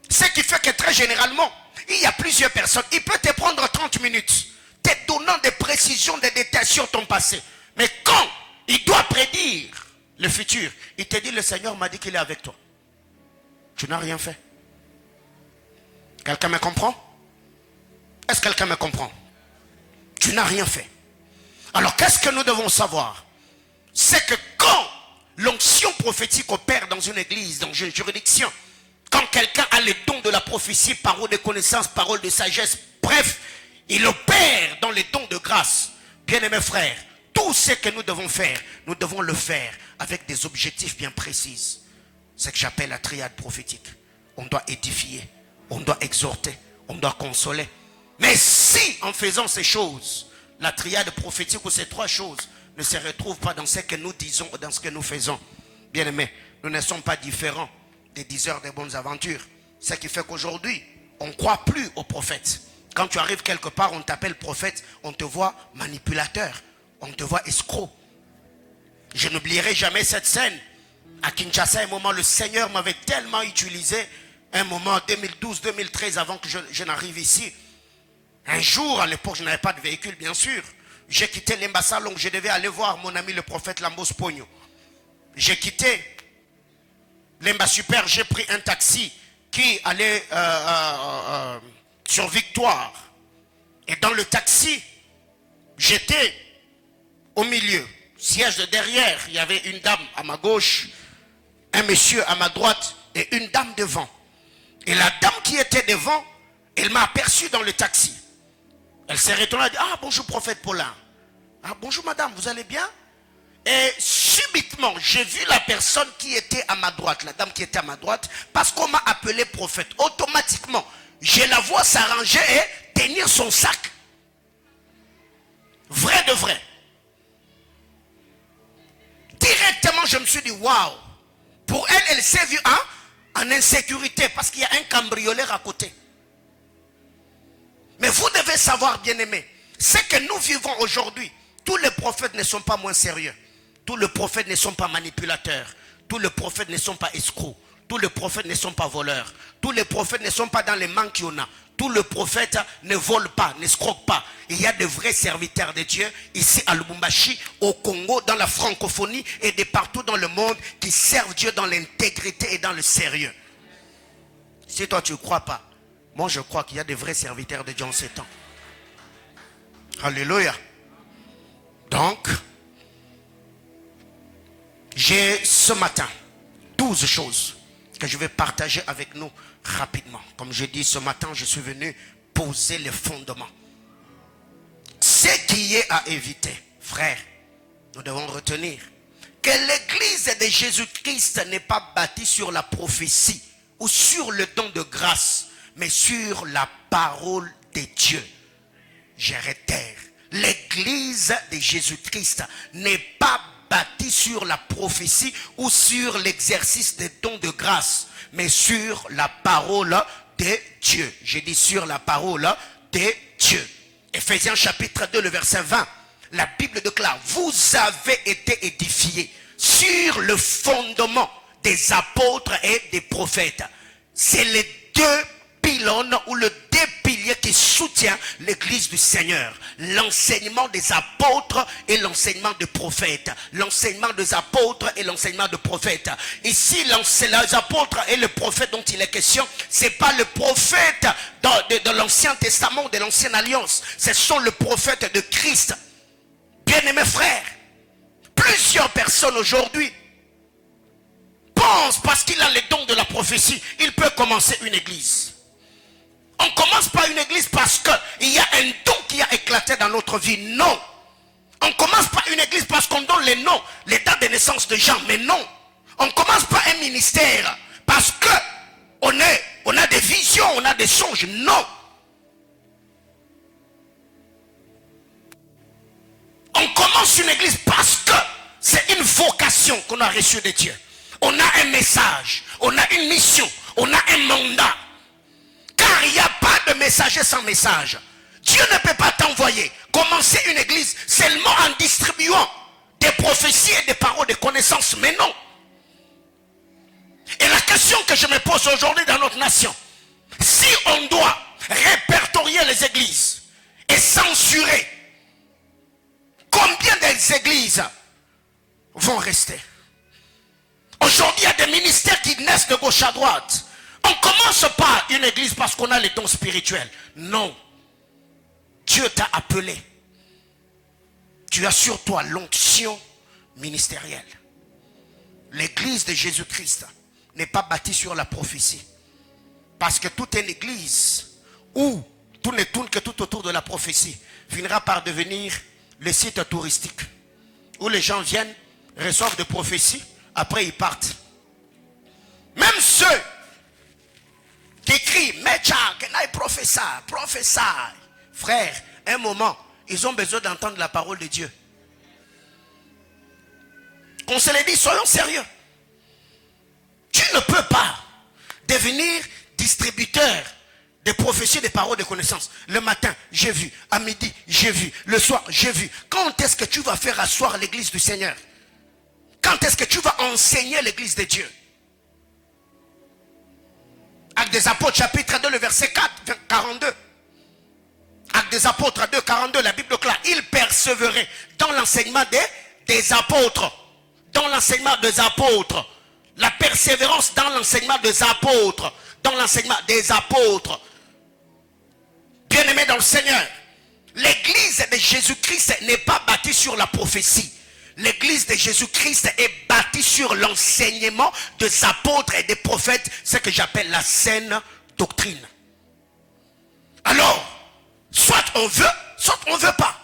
Ce qui fait que très généralement, il y a plusieurs personnes. Il peut te prendre 30 minutes, te donnant des précisions, des détails sur ton passé. Mais quand il doit prédire le futur, il te dit, le Seigneur m'a dit qu'il est avec toi. Tu n'as rien fait. Quelqu'un me comprend? Est-ce que quelqu'un me comprend? Tu n'as rien fait. Alors qu'est-ce que nous devons savoir? C'est que quand l'onction prophétique opère dans une église, dans une juridiction, quand quelqu'un a les dons de la prophétie, parole de connaissance, parole de sagesse, bref, il opère dans les dons de grâce. Bien-aimés frères, tout ce que nous devons faire, nous devons le faire avec des objectifs bien précis. C'est ce que j'appelle la triade prophétique. On doit édifier, on doit exhorter, on doit consoler. Mais si en faisant ces choses, la triade prophétique ou ces trois choses ne se retrouvent pas dans ce que nous disons ou dans ce que nous faisons, bien aimés, nous ne sommes pas différents des diseurs des bonnes aventures. Ce qui fait qu'aujourd'hui, on ne croit plus aux prophètes. Quand tu arrives quelque part, on t'appelle prophète, on te voit manipulateur, on te voit escroc. Je n'oublierai jamais cette scène. À Kinshasa, à un moment, le Seigneur m'avait tellement utilisé un moment, 2012-2013, avant que je n'arrive ici, un jour, à l'époque, je n'avais pas de véhicule, bien sûr. J'ai quitté l'Embasalong, je devais aller voir mon ami le prophète Lambos Pogno. J'ai quitté l'Emba Super, j'ai pris un taxi qui allait sur Victoire. Et dans le taxi, j'étais au milieu. Siège de derrière, il y avait une dame à ma gauche, un monsieur à ma droite et une dame devant. Et la dame qui était devant, elle m'a aperçu dans le taxi. Elle s'est retournée et a dit, ah bonjour prophète Paulin. Ah bonjour madame, vous allez bien? Et subitement, j'ai vu la personne qui était à ma droite, la dame qui était à ma droite, parce qu'on m'a appelé prophète. Automatiquement, je la vois s'arranger et tenir son sac. Vrai de vrai. Directement, je me suis dit, waouh. Pour elle, elle s'est vue en insécurité parce qu'il y a un cambrioleur à côté. Mais vous devez savoir, bien-aimés, c'est que nous vivons aujourd'hui. Tous les prophètes ne sont pas moins sérieux. Tous les prophètes ne sont pas manipulateurs. Tous les prophètes ne sont pas escrocs. Tous les prophètes ne sont pas voleurs. Tous les prophètes ne sont pas dans les manques qu'il y en a. Tous les prophètes ne volent pas, n'escroquent pas. Il y a de vrais serviteurs de Dieu ici à Lubumbashi, au Congo, dans la francophonie et de partout dans le monde qui servent Dieu dans l'intégrité et dans le sérieux. Si toi tu ne crois pas, moi je crois qu'il y a de vrais serviteurs de Dieu en ces temps. Alléluia. Donc, j'ai ce matin 12 choses que je vais partager avec nous rapidement. Comme je dis, ce matin, je suis venu poser les fondements. Ce qui est à éviter, frère, nous devons retenir que l'église de Jésus-Christ n'est pas bâtie sur la prophétie ou sur le don de grâce, mais sur la parole de Dieu. Je réitère, l'église de Jésus-Christ n'est pas bâtie sur la prophétie ou sur l'exercice des dons de grâce, mais sur la parole de Dieu. J'ai dit sur la parole de Dieu. Éphésiens chapitre 2, le verset 20. La Bible déclare, vous avez été édifiés sur le fondement des apôtres et des prophètes. C'est les deux pylônes ou le deux piliers qui soutient l'église du Seigneur. L'enseignement des apôtres et l'enseignement des prophètes. L'enseignement des apôtres et l'enseignement des prophètes. Ici, les apôtres et le prophète dont il est question, c'est pas le prophète de l'Ancien Testament, de l'Ancienne Alliance. Ce sont les prophètes de Christ. Bien-aimés frères, plusieurs personnes aujourd'hui pensent parce qu'il a les dons de la prophétie, il peut commencer une église. On ne commence pas une église parce qu'il y a un don qui a éclaté dans notre vie. Non. On ne commence pas une église parce qu'on donne les noms, les dates de naissance de gens. Mais non. On ne commence pas un ministère parce qu'on a des visions, on a des songes. Non. On commence une église parce que c'est une vocation qu'on a reçue de Dieu. On a un message, on a une mission, on a un mandat. Car il n'y a pas de messager sans message. Dieu ne peut pas t'envoyer commencer une église seulement en distribuant des prophéties et des paroles de connaissance. Mais non. Et la question que je me pose aujourd'hui dans notre nation, si on doit répertorier les églises et censurer, combien des églises vont rester? Aujourd'hui, il y a des ministères qui naissent de gauche à droite. On ne commence pas une église parce qu'on a les dons spirituels. Non. Dieu t'a appelé. Tu as sur toi l'onction ministérielle. L'église de Jésus-Christ n'est pas bâtie sur la prophétie. Parce que toute une église où tout ne tourne que tout autour de la prophétie finira par devenir le site touristique. Où les gens viennent, reçoivent des prophéties, après ils partent. Même ceux qui crient, Mecha, can I prophesy? Prophesy. Frère, un moment, ils ont besoin d'entendre la parole de Dieu. Qu'on se le dit, soyons sérieux. Tu ne peux pas devenir distributeur des prophéties, des paroles de connaissance. Le matin, j'ai vu. À midi, j'ai vu. Le soir, j'ai vu. Quand est-ce que tu vas faire asseoir l'église du Seigneur? Quand est-ce que tu vas enseigner l'église de Dieu? À Actes des Apôtres, chapitre 2, le verset 42. Actes des Apôtres 2, 42, la Bible déclare, il persévérait dans l'enseignement des apôtres. Dans l'enseignement des apôtres. La persévérance dans l'enseignement des apôtres. Dans l'enseignement des apôtres. Bien-aimés dans le Seigneur, l'église de Jésus-Christ n'est pas bâtie sur la prophétie. L'église de Jésus-Christ est bâtie sur l'enseignement des apôtres et des prophètes, ce que j'appelle la saine doctrine. Alors, soit on veut, soit on ne veut pas.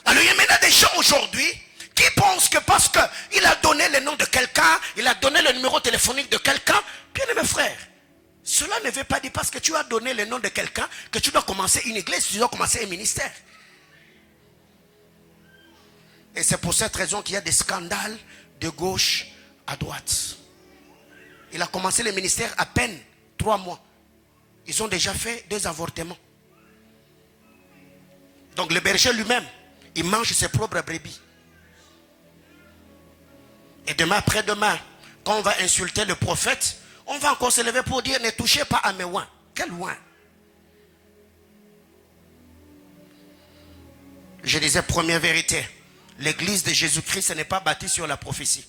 Alors il y a maintenant des gens aujourd'hui qui pensent que parce qu'il a donné le nom de quelqu'un, il a donné le numéro téléphonique de quelqu'un, bien aimé frère, cela ne veut pas dire parce que tu as donné le nom de quelqu'un que tu dois commencer une église, tu dois commencer un ministère. Et c'est pour cette raison qu'il y a des scandales de gauche à droite. Il a commencé le ministère à peine 3 mois. Ils ont déjà fait 2 avortements. Donc le berger lui-même, il mange ses propres brebis. Et demain, après-demain, quand on va insulter le prophète, on va encore se lever pour dire ne touchez pas à mes oins. Quel oin? Je disais première vérité. L'église de Jésus-Christ n'est pas bâtie sur la prophétie.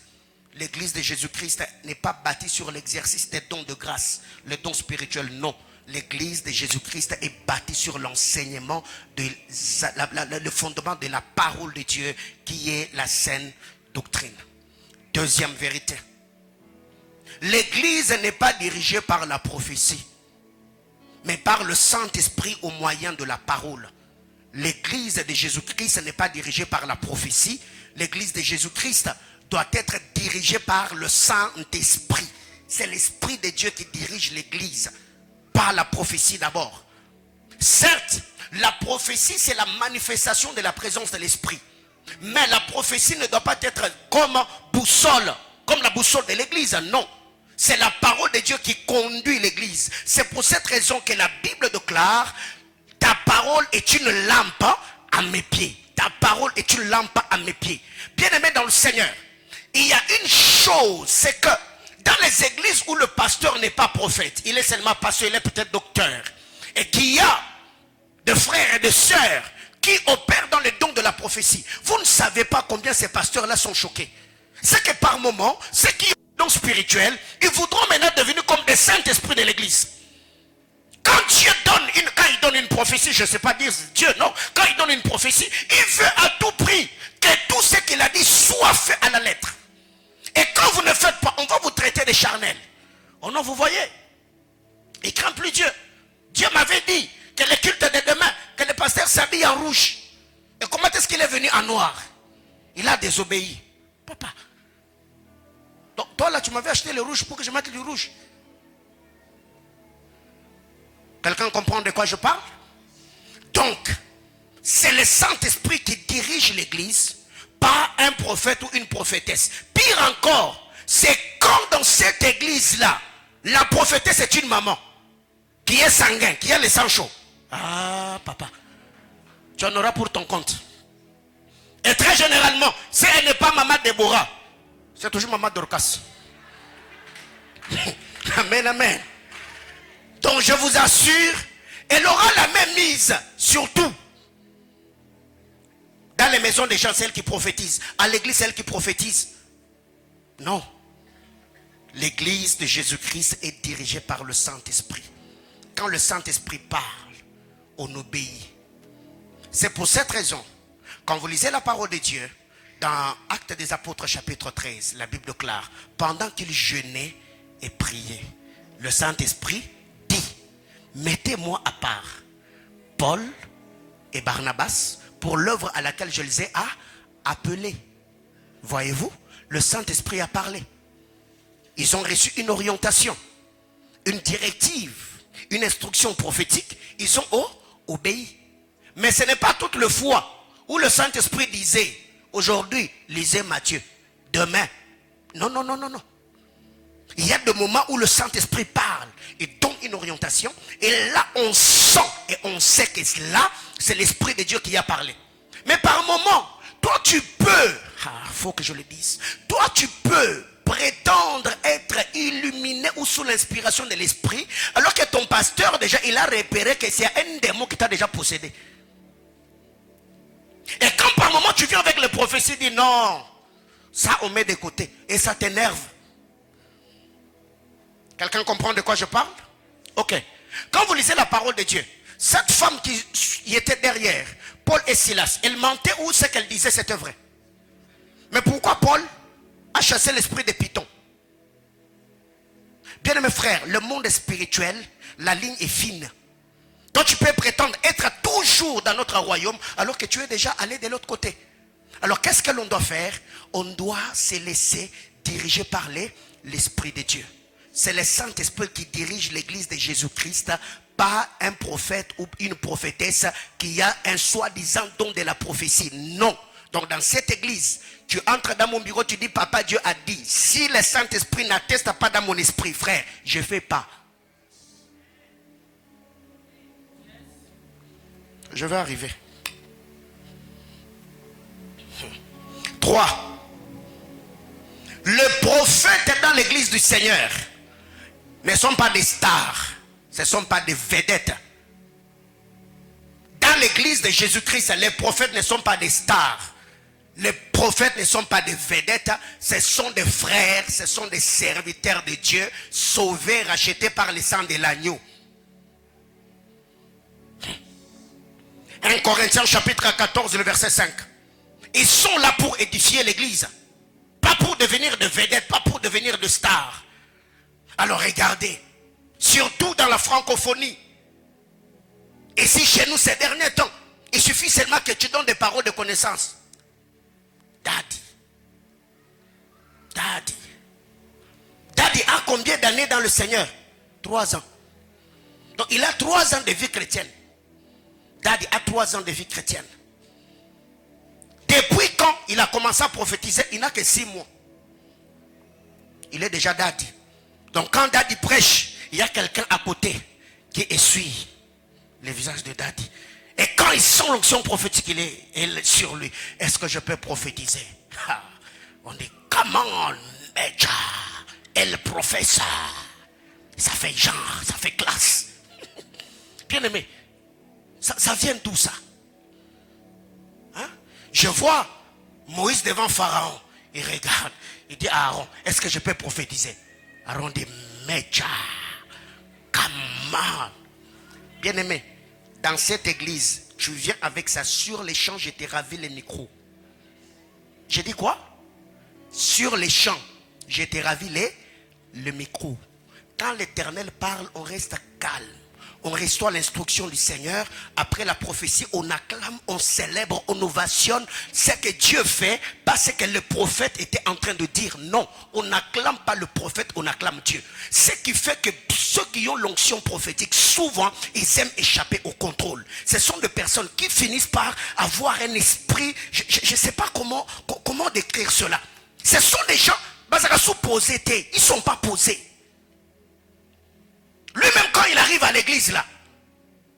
L'église de Jésus-Christ n'est pas bâtie sur l'exercice des dons de grâce, les dons spirituels, non. L'église de Jésus-Christ est bâtie sur l'enseignement, le fondement de la parole de Dieu qui est la saine doctrine. Deuxième vérité. L'église n'est pas dirigée par la prophétie, mais par le Saint-Esprit au moyen de la parole. L'église de Jésus-Christ n'est pas dirigée par la prophétie. L'église de Jésus-Christ doit être dirigée par le Saint-Esprit. C'est l'Esprit de Dieu qui dirige l'église. Par la prophétie d'abord. Certes, la prophétie c'est la manifestation de la présence de l'Esprit. Mais la prophétie ne doit pas être comme boussole, comme la boussole de l'église, non. C'est la parole de Dieu qui conduit l'église. C'est pour cette raison que la Bible déclare, ta parole est une lampe à mes pieds. Ta parole est une lampe à mes pieds. Bien-aimé dans le Seigneur, il y a une chose, c'est que dans les églises où le pasteur n'est pas prophète, il est seulement pasteur, il est peut-être docteur, et qu'il y a des frères et des sœurs qui opèrent dans les dons de la prophétie, vous ne savez pas combien ces pasteurs-là sont choqués. C'est que par moment, ceux qui ont des dons spirituels, ils voudront maintenant devenir comme des Saint-Esprits de l'église. Quand Dieu donne une prophétie, je ne sais pas dire Dieu, non. Quand il donne une prophétie, il veut à tout prix que tout ce qu'il a dit soit fait à la lettre. Et quand vous ne faites pas, on va vous traiter de charnel. Oh non, vous voyez, il craint plus Dieu. Dieu m'avait dit que le culte de demain, que le pasteur s'habille en rouge. Et comment est-ce qu'il est venu en noir? Il a désobéi. Papa. Donc toi là, tu m'avais acheté le rouge pour que je mette du rouge. Quelqu'un comprend de quoi je parle? Donc, c'est le Saint-Esprit qui dirige l'église, pas un prophète ou une prophétesse. Pire encore, c'est quand dans cette église-là, la prophétesse est une maman qui est sanguine, qui a le sang chaud. Ah, papa, tu en auras pour ton compte. Et très généralement, si elle n'est pas maman Déborah, c'est toujours maman Dorcas. Amen, amen. Donc je vous assure, elle aura la même mise sur tout. Dans les maisons des gens, c'est elle qui prophétise. À l'église, c'est elle qui prophétise. Non. L'église de Jésus-Christ est dirigée par le Saint-Esprit. Quand le Saint-Esprit parle, on obéit. C'est pour cette raison, quand vous lisez la parole de Dieu, dans Actes des Apôtres chapitre 13, la Bible déclare, pendant qu'ils jeûnaient et priaient, le Saint-Esprit dit, mettez-moi à part Paul et Barnabas pour l'œuvre à laquelle je les ai appelés. Voyez-vous, le Saint-Esprit a parlé. Ils ont reçu une orientation, une directive, une instruction prophétique. Ils ont obéi. Mais ce n'est pas toute le fois où le Saint-Esprit disait, aujourd'hui, lisez Matthieu, demain. Non, non, non, non, non. Il y a des moments où le Saint-Esprit parle et donne une orientation. Et là, on sent et on sait que là, c'est l'Esprit de Dieu qui a parlé. Mais par moment, toi tu peux, faut que je le dise, toi tu peux prétendre être illuminé ou ou sous l'inspiration de l'esprit, alors que ton pasteur déjà, il a repéré que c'est un démon qui t'a déjà possédé. Et quand par moment tu viens avec les prophéties, dis non, ça on met de côté et ça t'énerve. Quelqu'un comprend de quoi je parle? Ok. Quand vous lisez la parole de Dieu, cette femme qui était derrière Paul et Silas, elle mentait ou ce qu'elle disait c'était vrai? Mais pourquoi Paul a chassé l'esprit des pitons? Bien mes frères, le monde est spirituel, la ligne est fine. Donc tu peux prétendre être toujours dans notre royaume alors que tu es déjà allé de l'autre côté. Alors qu'est-ce que l'on doit faire? On doit se laisser diriger par l'Esprit de Dieu. C'est le Saint-Esprit qui dirige l'église de Jésus-Christ, pas un prophète ou une prophétesse qui a un soi-disant don de la prophétie. Non. Donc dans cette église, tu entres dans mon bureau, tu dis papa Dieu a dit. Si le Saint-Esprit n'atteste pas dans mon esprit, frère, je ne fais pas. Je vais arriver. 3. Le prophète dans l'église du Seigneur ne sont pas des stars, ce ne sont pas des vedettes. Dans l'église de Jésus-Christ, les prophètes ne sont pas des stars. Les prophètes ne sont pas des vedettes, ce sont des frères, ce sont des serviteurs de Dieu, sauvés, rachetés par le sang de l'agneau. 1 Corinthiens chapitre 14, le verset 5. Ils sont là pour édifier l'église. Pas pour devenir de vedettes, pas pour devenir de stars. Alors regardez, surtout dans la francophonie. Et si chez nous ces derniers temps, il suffit seulement que tu donnes des paroles de connaissance. Daddy. Daddy. Daddy a combien d'années dans le Seigneur? 3 ans. Donc il a 3 ans de vie chrétienne. Daddy a 3 ans de vie chrétienne. Depuis quand il a commencé à prophétiser, il n'a que 6 mois. Il est déjà Daddy. Donc quand Daddy prêche, il y a quelqu'un à côté qui essuie le visage de Daddy. Et quand il sent l'onction prophétique, il est sur lui. Est-ce que je peux prophétiser? On dit, come on, Major. Et le professeur. Ça fait genre, ça fait classe. Bien aimé, ça vient d'où ça? Hein? Je vois Moïse devant Pharaon. Il regarde. Il dit à Aaron, est-ce que je peux prophétiser? Aaron dit, Major. Come on. Bien aimé, dans cette église, tu viens avec ça sur les champs, je t'ai ravi les micros. J'ai dit quoi? Sur les champs, je t'ai ravi le micro. Quand l'Éternel parle, on reste calme. On reçoit l'instruction du Seigneur. Après la prophétie, on acclame, on célèbre, on ovationne ce que Dieu fait, pas ce que le prophète était en train de dire. Non, on n'acclame pas le prophète, on acclame Dieu. Ce qui fait que ceux qui ont l'onction prophétique, souvent, ils aiment échapper au contrôle. Ce sont des personnes qui finissent par avoir un esprit, je ne sais pas comment décrire cela. Ce sont des gens, ils ne sont pas posés. Lui-même quand il arrive à l'église là,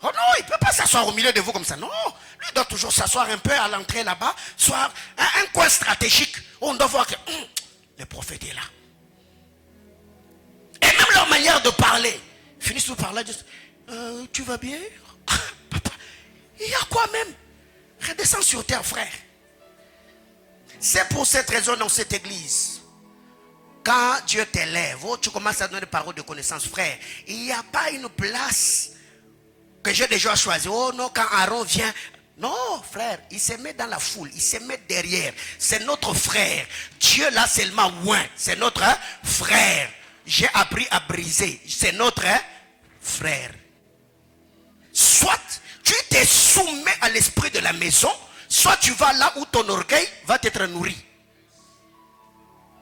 oh non, il ne peut pas s'asseoir au milieu de vous comme ça. Non, lui doit toujours s'asseoir un peu à l'entrée là-bas, soit un coin stratégique où on doit voir que le prophète est là. Et même leur manière de parler, ils finissent par parler, tu vas bien? Papa, il y a quoi même? Redescends sur terre, frère. C'est pour cette raison dans cette église. Quand Dieu t'élève, tu commences à donner des paroles de connaissance, frère. Il n'y a pas une place que j'ai déjà choisie. Oh non, quand Aaron vient. Non, frère, il se met dans la foule, il se met derrière. C'est notre frère. Dieu là seulement loin. C'est notre frère. J'ai appris à briser. C'est notre frère. Soit tu te soumets à l'esprit de la maison, soit tu vas là où ton orgueil va t'être nourri.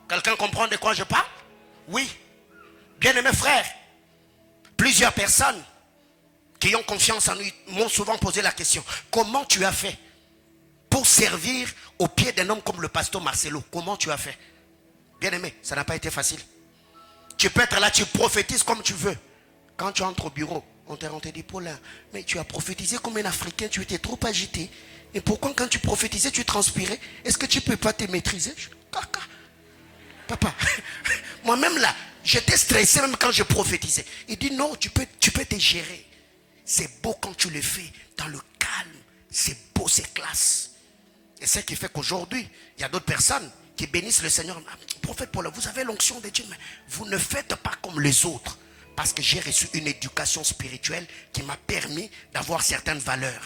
Quelqu'un comprend de quoi je parle? Oui. Bien-aimés frères, plusieurs personnes qui ont confiance en lui m'ont souvent posé la question. Comment tu as fait pour servir au pied d'un homme comme le pasteur Marcelo? Comment tu as fait? Bien-aimé, ça n'a pas été facile. Tu peux être là, tu prophétises comme tu veux. Quand tu entres au bureau, on te dit, Paulin, mais tu as prophétisé comme un Africain, tu étais trop agité. Et pourquoi quand tu prophétisais, tu transpirais? Est-ce que tu ne peux pas te maîtriser? Papa, moi-même là, J'étais stressé même quand je prophétisais. Il dit non, tu peux te gérer. C'est beau quand tu le fais dans le calme. C'est beau, c'est classe. Et c'est ce qui fait qu'aujourd'hui, il y a d'autres personnes qui bénissent le Seigneur. Prophète Paul, vous avez l'onction de Dieu, mais vous ne faites pas comme les autres. Parce que j'ai reçu une éducation spirituelle qui m'a permis d'avoir certaines valeurs.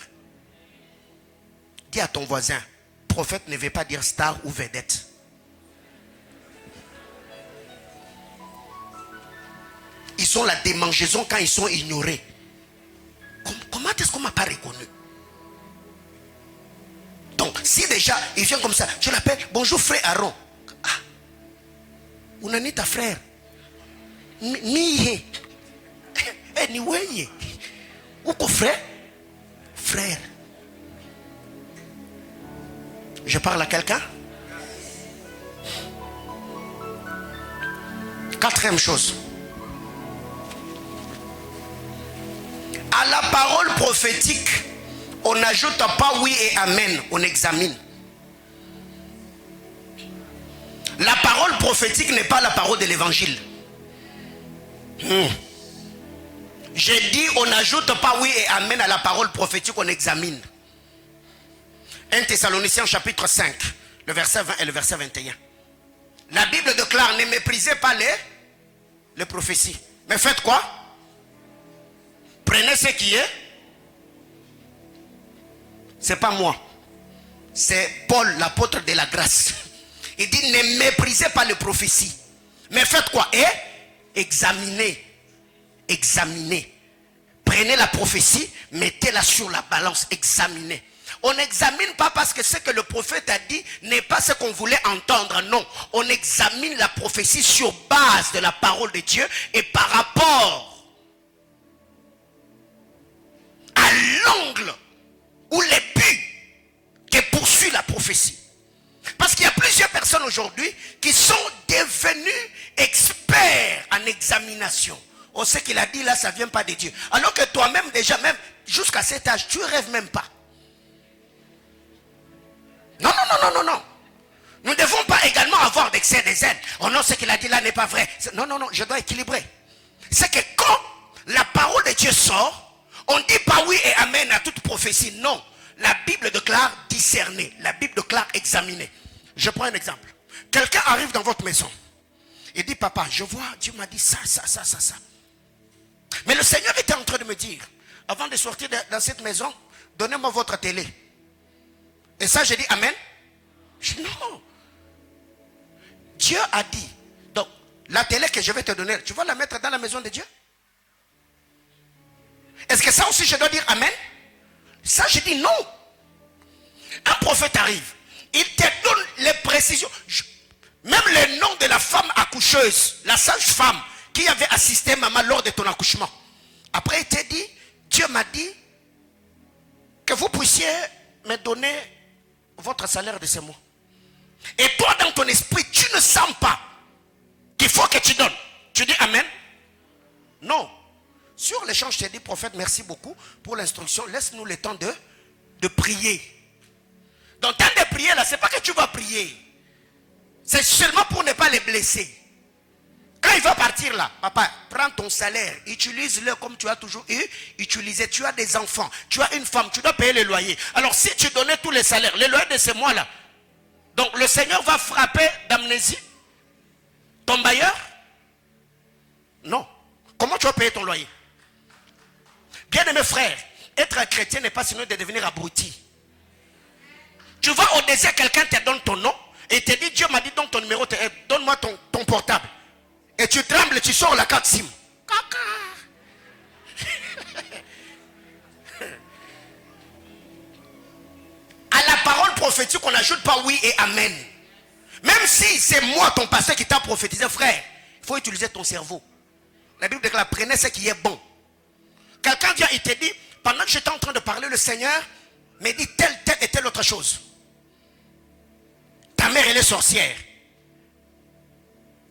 Dis à ton voisin, prophète ne veut pas dire star ou vedette. Ils ont la démangeaison quand ils sont ignorés. Comment est-ce qu'on ne m'a pas reconnu? Donc, si déjà, il vient comme ça, je l'appelle, bonjour frère Aaron. Ah, on en est ta frère. Ni anyway. Ou quoi frère? Frère. Je parle à quelqu'un? Quatrième chose. À la parole prophétique, on n'ajoute pas oui et amen, on examine. La parole prophétique n'est pas la parole de l'évangile. J'ai dit on n'ajoute pas oui et amen à la parole prophétique, on examine. 1 Thessaloniciens chapitre 5, le verset 20 et le verset 21. La Bible déclare, ne méprisez pas les prophéties. Mais faites quoi? Prenez ce qui est. C'est pas moi. C'est Paul, l'apôtre de la grâce. Il dit, ne méprisez pas les prophéties. Mais faites quoi? Et examinez. Examinez. Prenez la prophétie, mettez-la sur la balance, examinez. On n'examine pas parce que ce que le prophète a dit n'est pas ce qu'on voulait entendre. Non, on examine la prophétie sur base de la parole de Dieu et par rapport à l'angle ou les buts que poursuit la prophétie. Parce qu'il y a plusieurs personnes aujourd'hui qui sont devenues experts en examination. On sait qu'il a dit là, ça ne vient pas de Dieu. Alors que toi-même déjà, même jusqu'à cet âge, tu ne rêves même pas. Non, non, non, non, non, non. Nous ne devons pas également avoir d'excès des ailes. Oh non, ce qu'il a dit là n'est pas vrai. Non, non, non, je dois équilibrer. C'est que quand la parole de Dieu sort, on ne dit pas oui et amen à toute prophétie. Non. La Bible déclare discerner. La Bible déclare examiner. Je prends un exemple. Quelqu'un arrive dans votre maison. Il dit, papa, je vois, Dieu m'a dit ça, ça, ça, ça, ça. Mais le Seigneur était en train de me dire, avant de sortir dans cette maison, donnez-moi votre télé. Et ça, j'ai dit amen. Je dis non. Dieu a dit. Donc, la télé que je vais te donner, tu vas la mettre dans la maison de Dieu? Est-ce que ça aussi, je dois dire amen? Ça, je dis non. Un prophète arrive. Il te donne les précisions. Même le nom de la femme accoucheuse, la sage-femme qui avait assisté maman lors de ton accouchement. Après, il te dit, Dieu m'a dit que vous puissiez me donner votre salaire de ce mois. Et toi, dans ton esprit, tu ne sens pas qu'il faut que tu donnes. Tu dis amen? Non. Sur l'échange, je t'ai dit, prophète, merci beaucoup pour l'instruction. Laisse-nous le temps de prier. Donc, temps de prier, là, ce n'est pas que tu vas prier. C'est seulement pour ne pas les blesser. Quand il va partir là, papa, prends ton salaire, utilise-le comme tu as toujours utilisé. Tu as des enfants, tu as une femme, tu dois payer le loyer. Alors si tu donnais tous les salaires, le loyer de ce mois-là, donc le Seigneur va frapper d'amnésie ton bailleur? Non. Comment tu vas payer ton loyer? Bien-aimé frère, être un chrétien n'est pas sinon de devenir abruti. Tu vas au désert, quelqu'un te donne ton nom et te dit, Dieu m'a dit donne ton numéro, donne-moi ton portable. Et tu trembles, tu sors la carte SIM. À la parole prophétique, on n'ajoute pas oui et amen. Même si c'est moi, ton pasteur, qui t'a prophétisé, frère, il faut utiliser ton cerveau. La Bible déclare, prenez ce qui est bon. Quelqu'un vient, il te dit, pendant que j'étais en train de parler, le Seigneur me dit telle, telle et telle autre chose. Ta mère, elle est sorcière.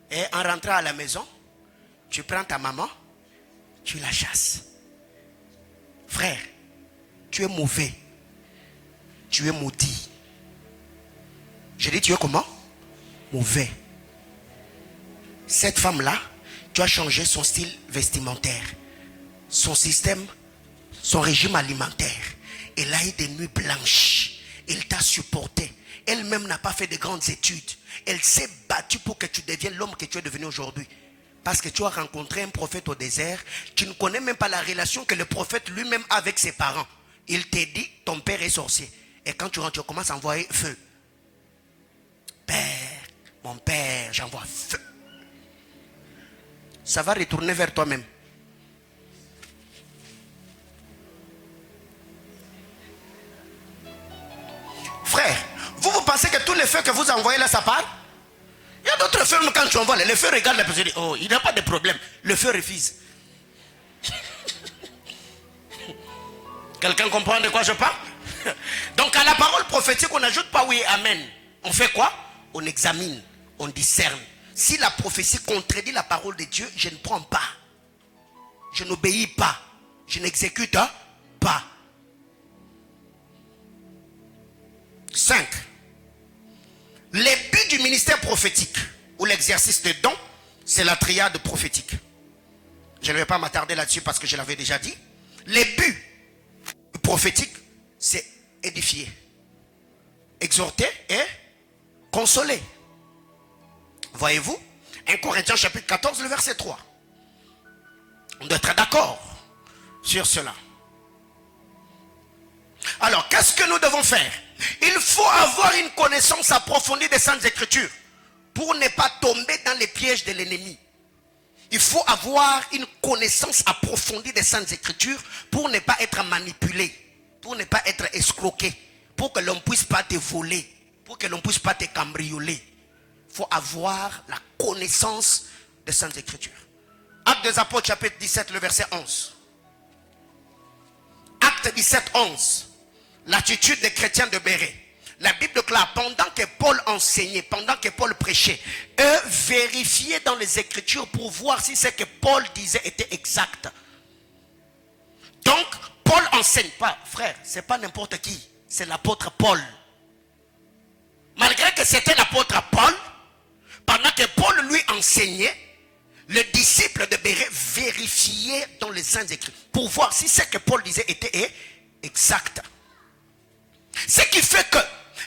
Et en rentrant à la maison, tu prends ta maman, tu la chasses. Frère, tu es mauvais. Tu es maudit. Je dis, tu es comment? Mauvais. Cette femme-là, tu as changé son style vestimentaire, son système, son régime alimentaire. Elle a eu des nuits blanches. Elle t'a supporté. Elle-même n'a pas fait de grandes études. Elle s'est battue pour que tu deviennes l'homme que tu es devenu aujourd'hui. Parce que tu as rencontré un prophète au désert. Tu ne connais même pas la relation que le prophète lui-même a avec ses parents. Il t'a dit, ton père est sorcier. Et quand tu rentres, tu commences à envoyer feu. Père, mon père, j'envoie feu. Ça va retourner vers toi-même. Frère, vous pensez que tous les feux que vous envoyez là, ça part? Il y a d'autres feux, quand tu envoies, le feu regarde la personne et dit, oh, il n'y a pas de problème. Le feu refuse. Quelqu'un comprend de quoi je parle? Donc à la parole prophétique, on n'ajoute pas oui, amen. On fait quoi? On examine, on discerne. Si la prophétie contredit la parole de Dieu, je ne prends pas. Je n'obéis pas. Je n'exécute pas. 5. Les buts du ministère prophétique ou l'exercice de dons, c'est la triade prophétique. Je ne vais pas m'attarder là-dessus parce que je l'avais déjà dit. Les buts prophétiques, c'est édifier, exhorter et consoler. Voyez-vous, 1 Corinthiens chapitre 14, le verset 3. On doit être d'accord sur cela. Alors, qu'est-ce que nous devons faire? Il faut avoir une connaissance approfondie des Saintes Écritures pour ne pas tomber dans les pièges de l'ennemi. Il faut avoir une connaissance approfondie des Saintes Écritures pour ne pas être manipulé, pour ne pas être escroqué, pour que l'on ne puisse pas te voler, pour que l'on ne puisse pas te cambrioler. Il faut avoir la connaissance des Saintes Écritures. Actes des Apôtres chapitre 17, le verset 11. Acte 17, 11. L'attitude des chrétiens de Bérée. La Bible déclare, pendant que Paul enseignait, pendant que Paul prêchait, eux vérifiaient dans les Écritures pour voir si ce que Paul disait était exact. Donc, Paul enseigne pas, frère, c'est pas n'importe qui, c'est l'apôtre Paul. Malgré que c'était l'apôtre Paul, pendant que Paul lui enseignait, le disciple de Bérée vérifiait dans les Saintes Écritures pour voir si ce que Paul disait était exact. Ce qui fait que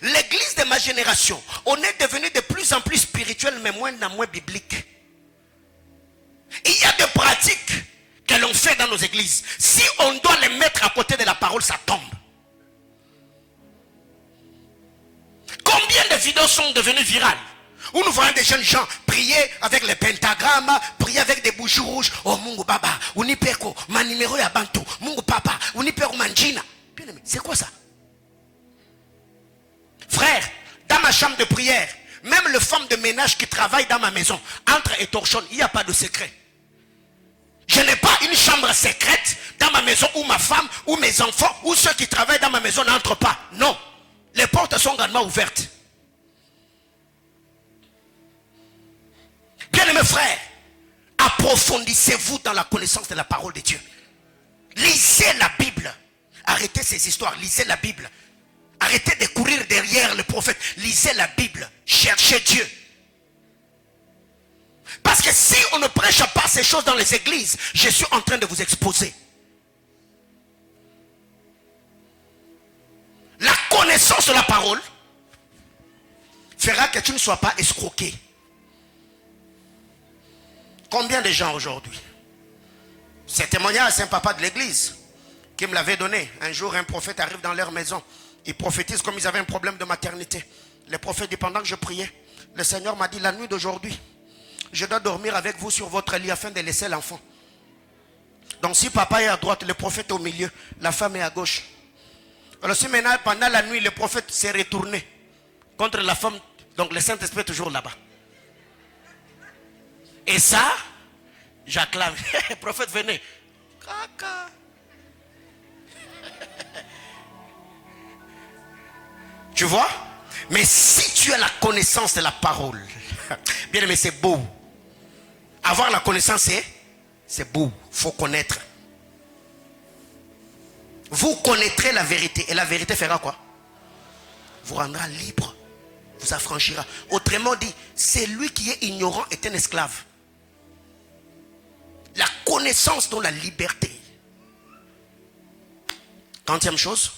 l'église de ma génération, on est devenu de plus en plus spirituel, mais moins en moins biblique. Il y a des pratiques que l'on fait dans nos églises. Si on doit les mettre à côté de la parole, ça tombe. Combien de vidéos sont devenues virales? Où nous voyons des jeunes gens prier avec les pentagrammes, prier avec des bougies rouges. Oh Mungu Baba, unipeko, ma numéro ya bantu, Mungu Papa, unipeko manjina. Bien aimé, c'est quoi ça? Frère, dans ma chambre de prière, même les femmes de ménage qui travaillent dans ma maison, entrent et torchonnent, il n'y a pas de secret. Je n'ai pas une chambre secrète dans ma maison où ma femme, ou mes enfants, ou ceux qui travaillent dans ma maison n'entrent pas. Non, les portes sont grandement ouvertes. Bien-aimés frères, approfondissez-vous dans la connaissance de la parole de Dieu. Lisez la Bible. Arrêtez ces histoires, lisez la Bible. Arrêtez de courir derrière le prophète. Lisez la Bible. Cherchez Dieu. Parce que si on ne prêche pas ces choses dans les églises, je suis en train de vous exposer. La connaissance de la parole fera que tu ne sois pas escroqué. Combien de gens aujourd'hui? Ce témoignage, c'est un papa de l'église qui me l'avait donné. Un jour, un prophète arrive dans leur maison. Ils prophétisent comme ils avaient un problème de maternité. Le prophète dit, pendant que je priais, le Seigneur m'a dit, la nuit d'aujourd'hui, je dois dormir avec vous sur votre lit afin de laisser l'enfant. Donc si papa est à droite, le prophète est au milieu, la femme est à gauche. Alors si maintenant, pendant la nuit, le prophète s'est retourné contre la femme, donc le Saint-Esprit est toujours là-bas. Et ça, j'acclame. Le prophète, venez. Caca. Tu vois? Mais si tu as la connaissance de la parole, bien aimé, c'est beau. Avoir la connaissance, c'est beau. Il faut connaître. Vous connaîtrez la vérité. Et la vérité fera quoi? Vous rendra libre. Vous affranchira. Autrement dit, celui qui est ignorant est un esclave. connaissance dans la liberté. 30e chose.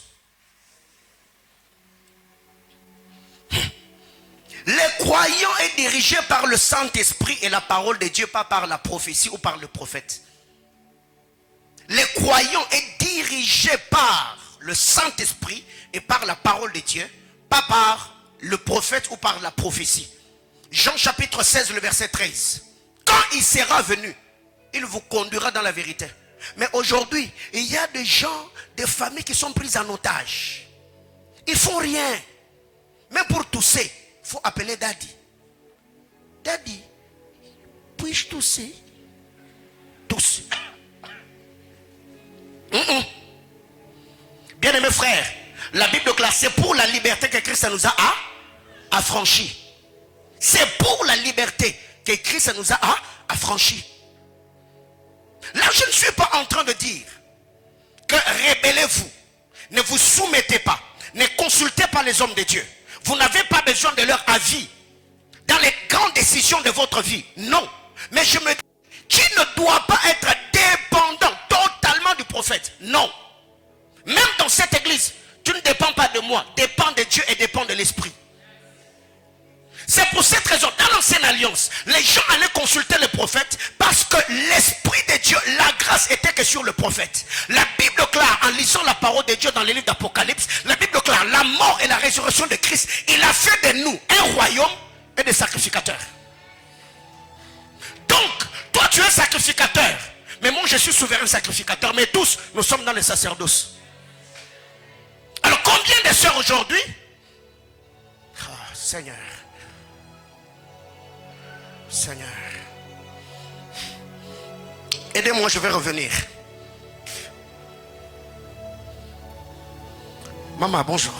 Les croyants est dirigé par le Saint-Esprit et la parole de Dieu, pas par la prophétie ou par le prophète. Les croyants est dirigé par le Saint-Esprit et par la parole de Dieu, pas par le prophète ou par la prophétie. Jean chapitre 16, le verset 13. Quand il sera venu, il vous conduira dans la vérité. Mais aujourd'hui, il y a des gens, des familles qui sont prises en otage. Ils font rien. Même pour tousser, il faut appeler Daddy. Daddy, puis-je tousser? Tousse. Bien-aimés frères, la Bible déclare, c'est pour la liberté que Christ nous a affranchis. C'est pour la liberté que Christ nous a affranchis. Là, je ne suis pas en train de dire que rébellez-vous, ne vous soumettez pas, ne consultez pas les hommes de Dieu. Vous n'avez pas besoin de leur avis dans les grandes décisions de votre vie. Non. Mais je me dis, qui ne doit pas être dépendant totalement du prophète? Non. Même dans cette église, tu ne dépends pas de moi, dépends de Dieu et dépends de l'Esprit. C'est pour cette raison, dans l'ancienne alliance, les gens allaient consulter le prophète parce que l'Esprit de Dieu, la grâce était que sur le prophète. La Bible déclare, en lisant la parole de Dieu dans les livres d'Apocalypse, la Bible déclare la mort et la résurrection de Christ. Il a fait de nous un royaume et des sacrificateurs. Donc, toi tu es sacrificateur, mais moi je suis souverain sacrificateur, mais tous nous sommes dans le sacerdoce. Alors combien de sœurs aujourd'hui? Seigneur. Seigneur. Aidez-moi, je vais revenir. Maman, bonjour.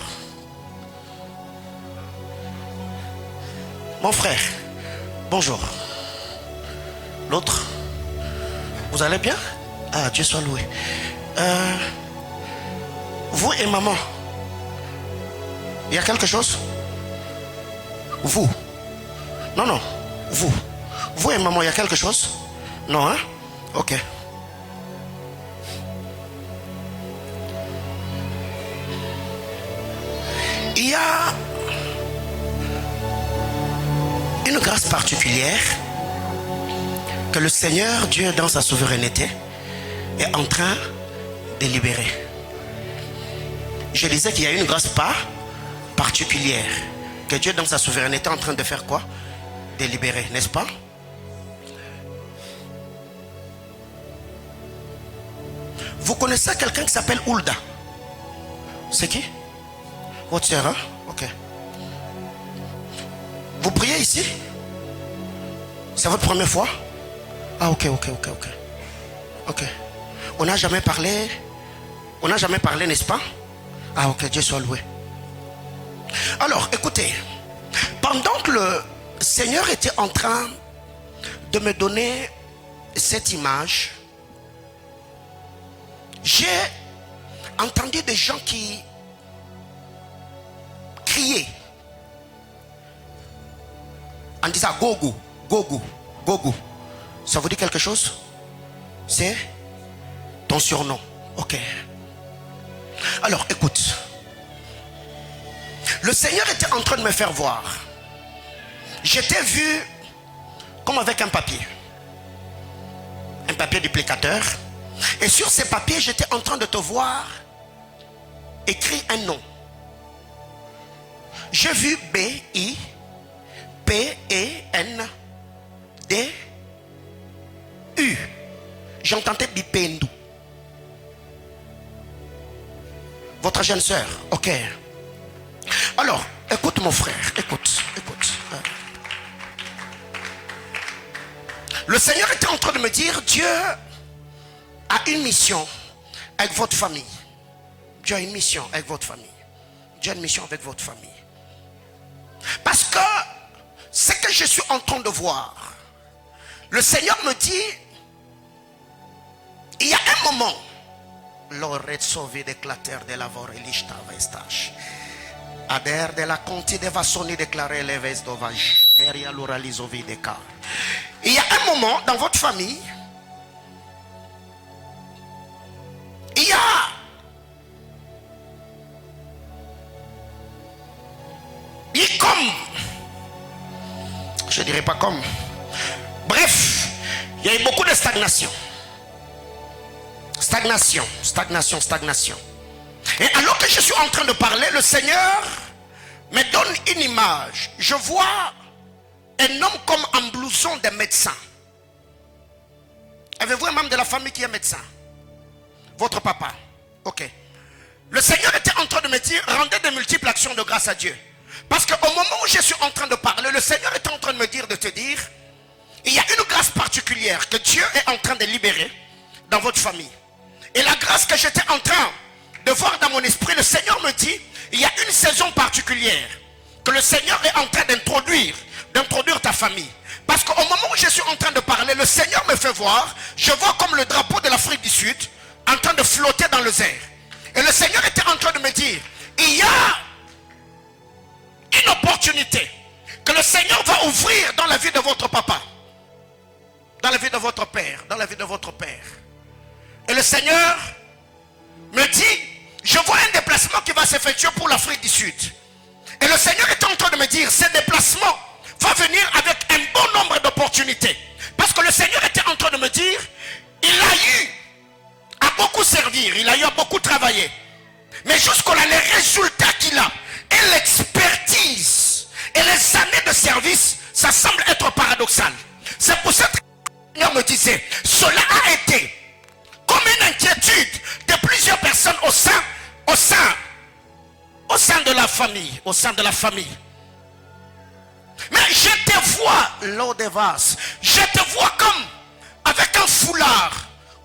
Mon frère, bonjour. L'autre, vous allez bien? Ah, Dieu soit loué. Vous et maman, il y a quelque chose? Vous? Non, non. Vous. Vous et maman, il y a quelque chose? Non, hein? Ok. Il y a une grâce particulière que le Seigneur, Dieu dans sa souveraineté, est en train de libérer. Je disais qu'il y a une grâce particulière que Dieu dans sa souveraineté est en train de faire quoi? De libérer, n'est-ce pas? Vous connaissez quelqu'un qui s'appelle Hulda? C'est qui? Votre sœur, hein? Ok. Vous priez ici? C'est votre première fois? Ah, ok. Ok. On n'a jamais parlé, n'est-ce pas? Ah, ok, Dieu soit loué. Alors, écoutez, pendant que le Seigneur était en train de me donner cette image, j'ai entendu des gens qui criaient en disant Gogo, Gogo, Gogo. Ça vous dit quelque chose? C'est ton surnom. Ok. Alors écoute, le Seigneur était en train de me faire voir. J'étais vu comme avec un papier duplicateur, et sur ces papiers j'étais en train de te voir écrit un nom. J'ai vu B-I-P-E-N-D-U. J'entendais Bipendu. Votre jeune sœur. Ok. Alors, écoute mon frère, écoute. Le Seigneur était en train de me dire, Dieu a une mission avec votre famille. Dieu a une mission avec votre famille. Dieu a une mission avec votre famille. Parce que ce que je suis en train de voir, le Seigneur me dit, il y a un moment, l'oreille sauvée d'éclater de la vorelista vestage. Ader de la conti de vasoni déclaré les vestes d'ovage. Il y a un moment dans votre famille, Je dirais pas comme. Bref, il y a eu beaucoup de stagnation. Stagnation, stagnation, stagnation. Et alors que je suis en train de parler, le Seigneur me donne une image. Je vois un homme comme en blouson de médecin. Avez-vous un membre de la famille qui est médecin? Votre papa. Ok. Le Seigneur était en train de me dire, rendez de multiples actions de grâce à Dieu. Parce qu'au moment où je suis en train de parler, le Seigneur est en train de me dire, de te dire, il y a une grâce particulière que Dieu est en train de libérer dans votre famille. Et la grâce que j'étais en train de voir dans mon esprit, le Seigneur me dit, il y a une saison particulière que le Seigneur est en train d'introduire ta famille. Parce qu'au moment où je suis en train de parler, le Seigneur me fait voir, je vois comme le drapeau de l'Afrique du Sud en train de flotter dans les airs. Et le Seigneur était en train de me dire, il y a une opportunité que le Seigneur va ouvrir dans la vie de votre papa, dans la vie de votre père, dans la vie de votre père. Et le Seigneur me dit, je vois un déplacement qui va s'effectuer pour l'Afrique du Sud. Et le Seigneur est en train de me dire, ce déplacement va venir avec un bon nombre d'opportunités. Parce que le Seigneur était en train de me dire, il a eu à beaucoup servir, il a eu à beaucoup travailler. Mais jusqu'à là, les résultats qu'il a et l'expertise et les années de service, ça semble être paradoxal. C'est pour ça que le Seigneur me disait, cela a été comme une inquiétude de plusieurs personnes au sein de la famille, au sein de la famille. Mais je te vois, Lord des vases, je te vois comme avec un foulard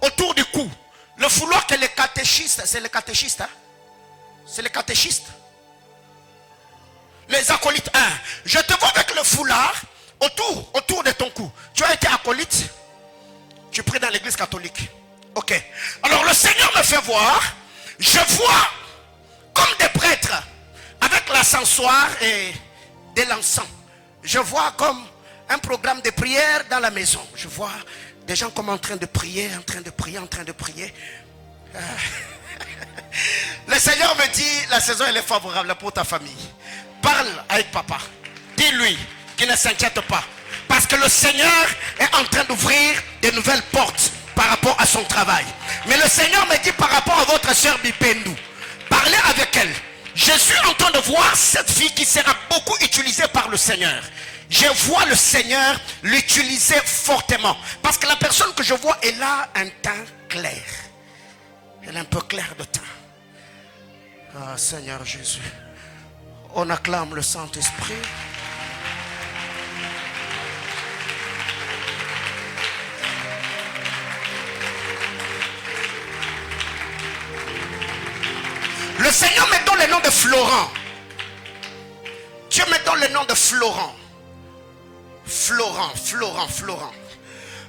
autour du cou. Le foulard que les catéchistes, c'est les catéchistes, hein? C'est les catéchistes. Les acolytes, hein? Je te vois avec le foulard autour de ton cou. Tu as été acolyte? Tu pries dans l'église catholique. Ok. Alors le Seigneur me fait voir, je vois comme des prêtres avec l'ascensoir et de l'encens. Je vois comme un programme de prière dans la maison. Je vois des gens comme en train de prier, en train de prier, en train de prier. Le Seigneur me dit, la saison elle est favorable pour ta famille. Parle avec papa. Dis-lui qu'il ne s'inquiète pas. Parce que le Seigneur est en train d'ouvrir de nouvelles portes par rapport à son travail. Mais le Seigneur me dit par rapport à votre soeur Bipendou, parlez avec elle. Je suis en train de voir cette fille qui sera beaucoup utilisée par le Seigneur. Je vois le Seigneur l'utiliser fortement. Parce que la personne que je vois, elle a un teint clair. Elle est un peu claire de teint. Ah Seigneur Jésus. On acclame le Saint-Esprit. Le Seigneur me donne le nom de Florent. Dieu me donne le nom de Florent. Florent.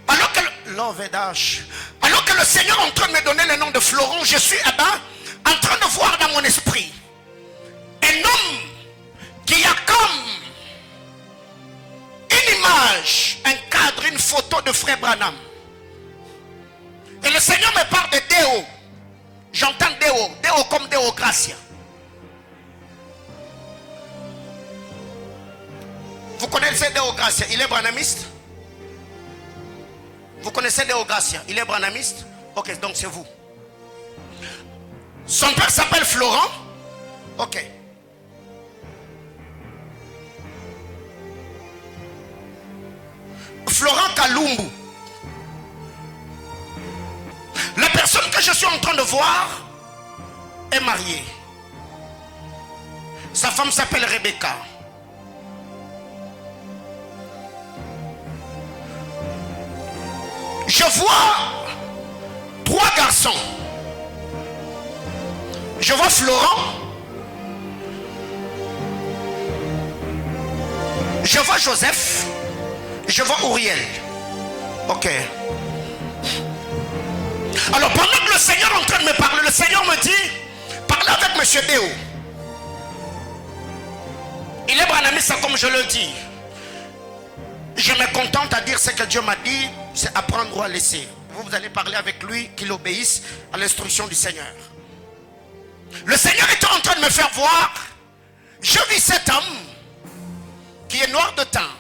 Alors que le Seigneur est en train de me donner le nom de Florent, je suis en train de voir dans mon esprit un homme qui a comme une image, un cadre, une photo de frère Branham. Et le Seigneur me parle de Déo. J'entends Déo comme Déo Gracia. Vous connaissez Déo Gracia? Il est branhamiste? Vous connaissez Déo Gracia? Il est branhamiste? Ok, donc c'est vous. Son père s'appelle Florent? Ok. Florent Kalumbu. La personne que je suis en train de voir est mariée. Sa femme s'appelle Rebecca. Je vois 3 garçons. Je vois Florent. Je vois Joseph. Je vois Uriel. Ok. Alors pendant que le Seigneur est en train de me parler, le Seigneur me dit, parlez avec M. Déo. Il est branhamiste comme je le dis. Je me contente à dire ce que Dieu m'a dit, c'est apprendre ou à laisser. Vous allez parler avec lui, qu'il obéisse à l'instruction du Seigneur. Le Seigneur est en train de me faire voir, je vis cet homme qui est noir de teint,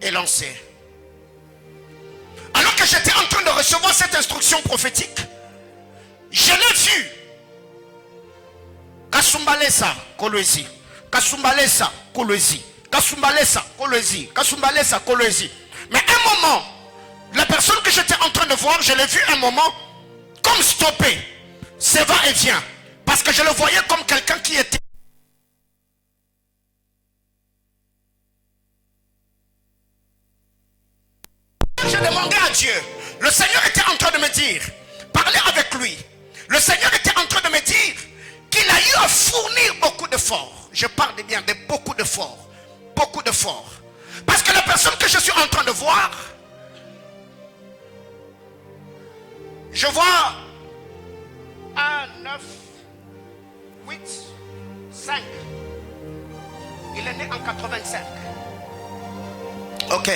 est lancé. Alors que j'étais en train de recevoir cette instruction prophétique, je l'ai vu. Kasumbalesa, Kolwezi. Kasumbalesa, Kolwezi. Kasumbalesa, Kolwezi. Kasumbalesa, Kolwezi. Mais un moment, la personne que j'étais en train de voir, je l'ai vu un moment comme stoppé. C'est va et vient. Parce que je le voyais comme quelqu'un qui était. J'ai demandé à Dieu. Le Seigneur était en train de me dire, parler avec lui. Le Seigneur était en train de me dire qu'il a eu à fournir beaucoup d'efforts. Je parle bien de beaucoup d'efforts. Beaucoup d'efforts. Parce que la personne que je suis en train de voir, je vois 1, 9, 8, 5. Il est né en 85. Ok.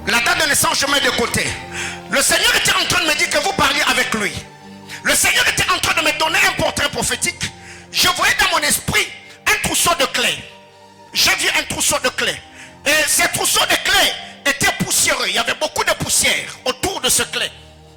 La date de naissance, je mets de côté. Le Seigneur était en train de me dire que vous parliez avec lui. Le Seigneur était en train de me donner un portrait prophétique. Je voyais dans mon esprit un trousseau de clés. J'ai vu un trousseau de clés. Et ce trousseau de clés était poussiéreux. Il y avait beaucoup de poussière autour de ce clé.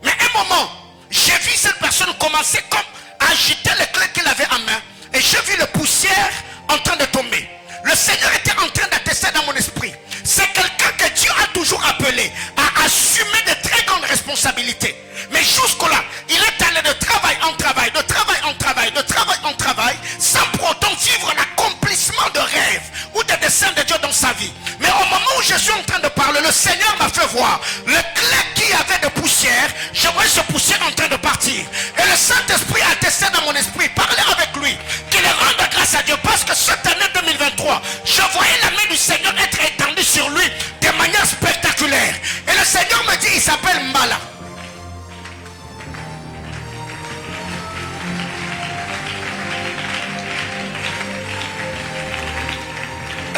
Mais à un moment, j'ai vu cette personne commencer comme à agiter les clés qu'il avait en main. Et j'ai vu la poussière en train de tomber. Le Seigneur était en train d'attester dans mon esprit. C'est quelqu'un que Dieu a toujours appelé à assumer de très grandes responsabilités. Mais jusque-là, il est allé de travail en travail, de travail en travail, de travail en travail, sans pour autant vivre l'accomplissement de rêves ou des desseins de Dieu dans sa vie. Mais au moment où je suis en train de parler, le Seigneur m'a fait voir le clé qui avait de poussière. Je voyais ce poussière en train de partir. Et le Saint-Esprit a attesté dans mon esprit, parler avec lui, qu'il rende grâce à Dieu. Parce que cette année 2023, je voyais la main du Seigneur être étendue sur lui de manière spectaculaire. Et le Seigneur me dit, il s'appelle Mbala.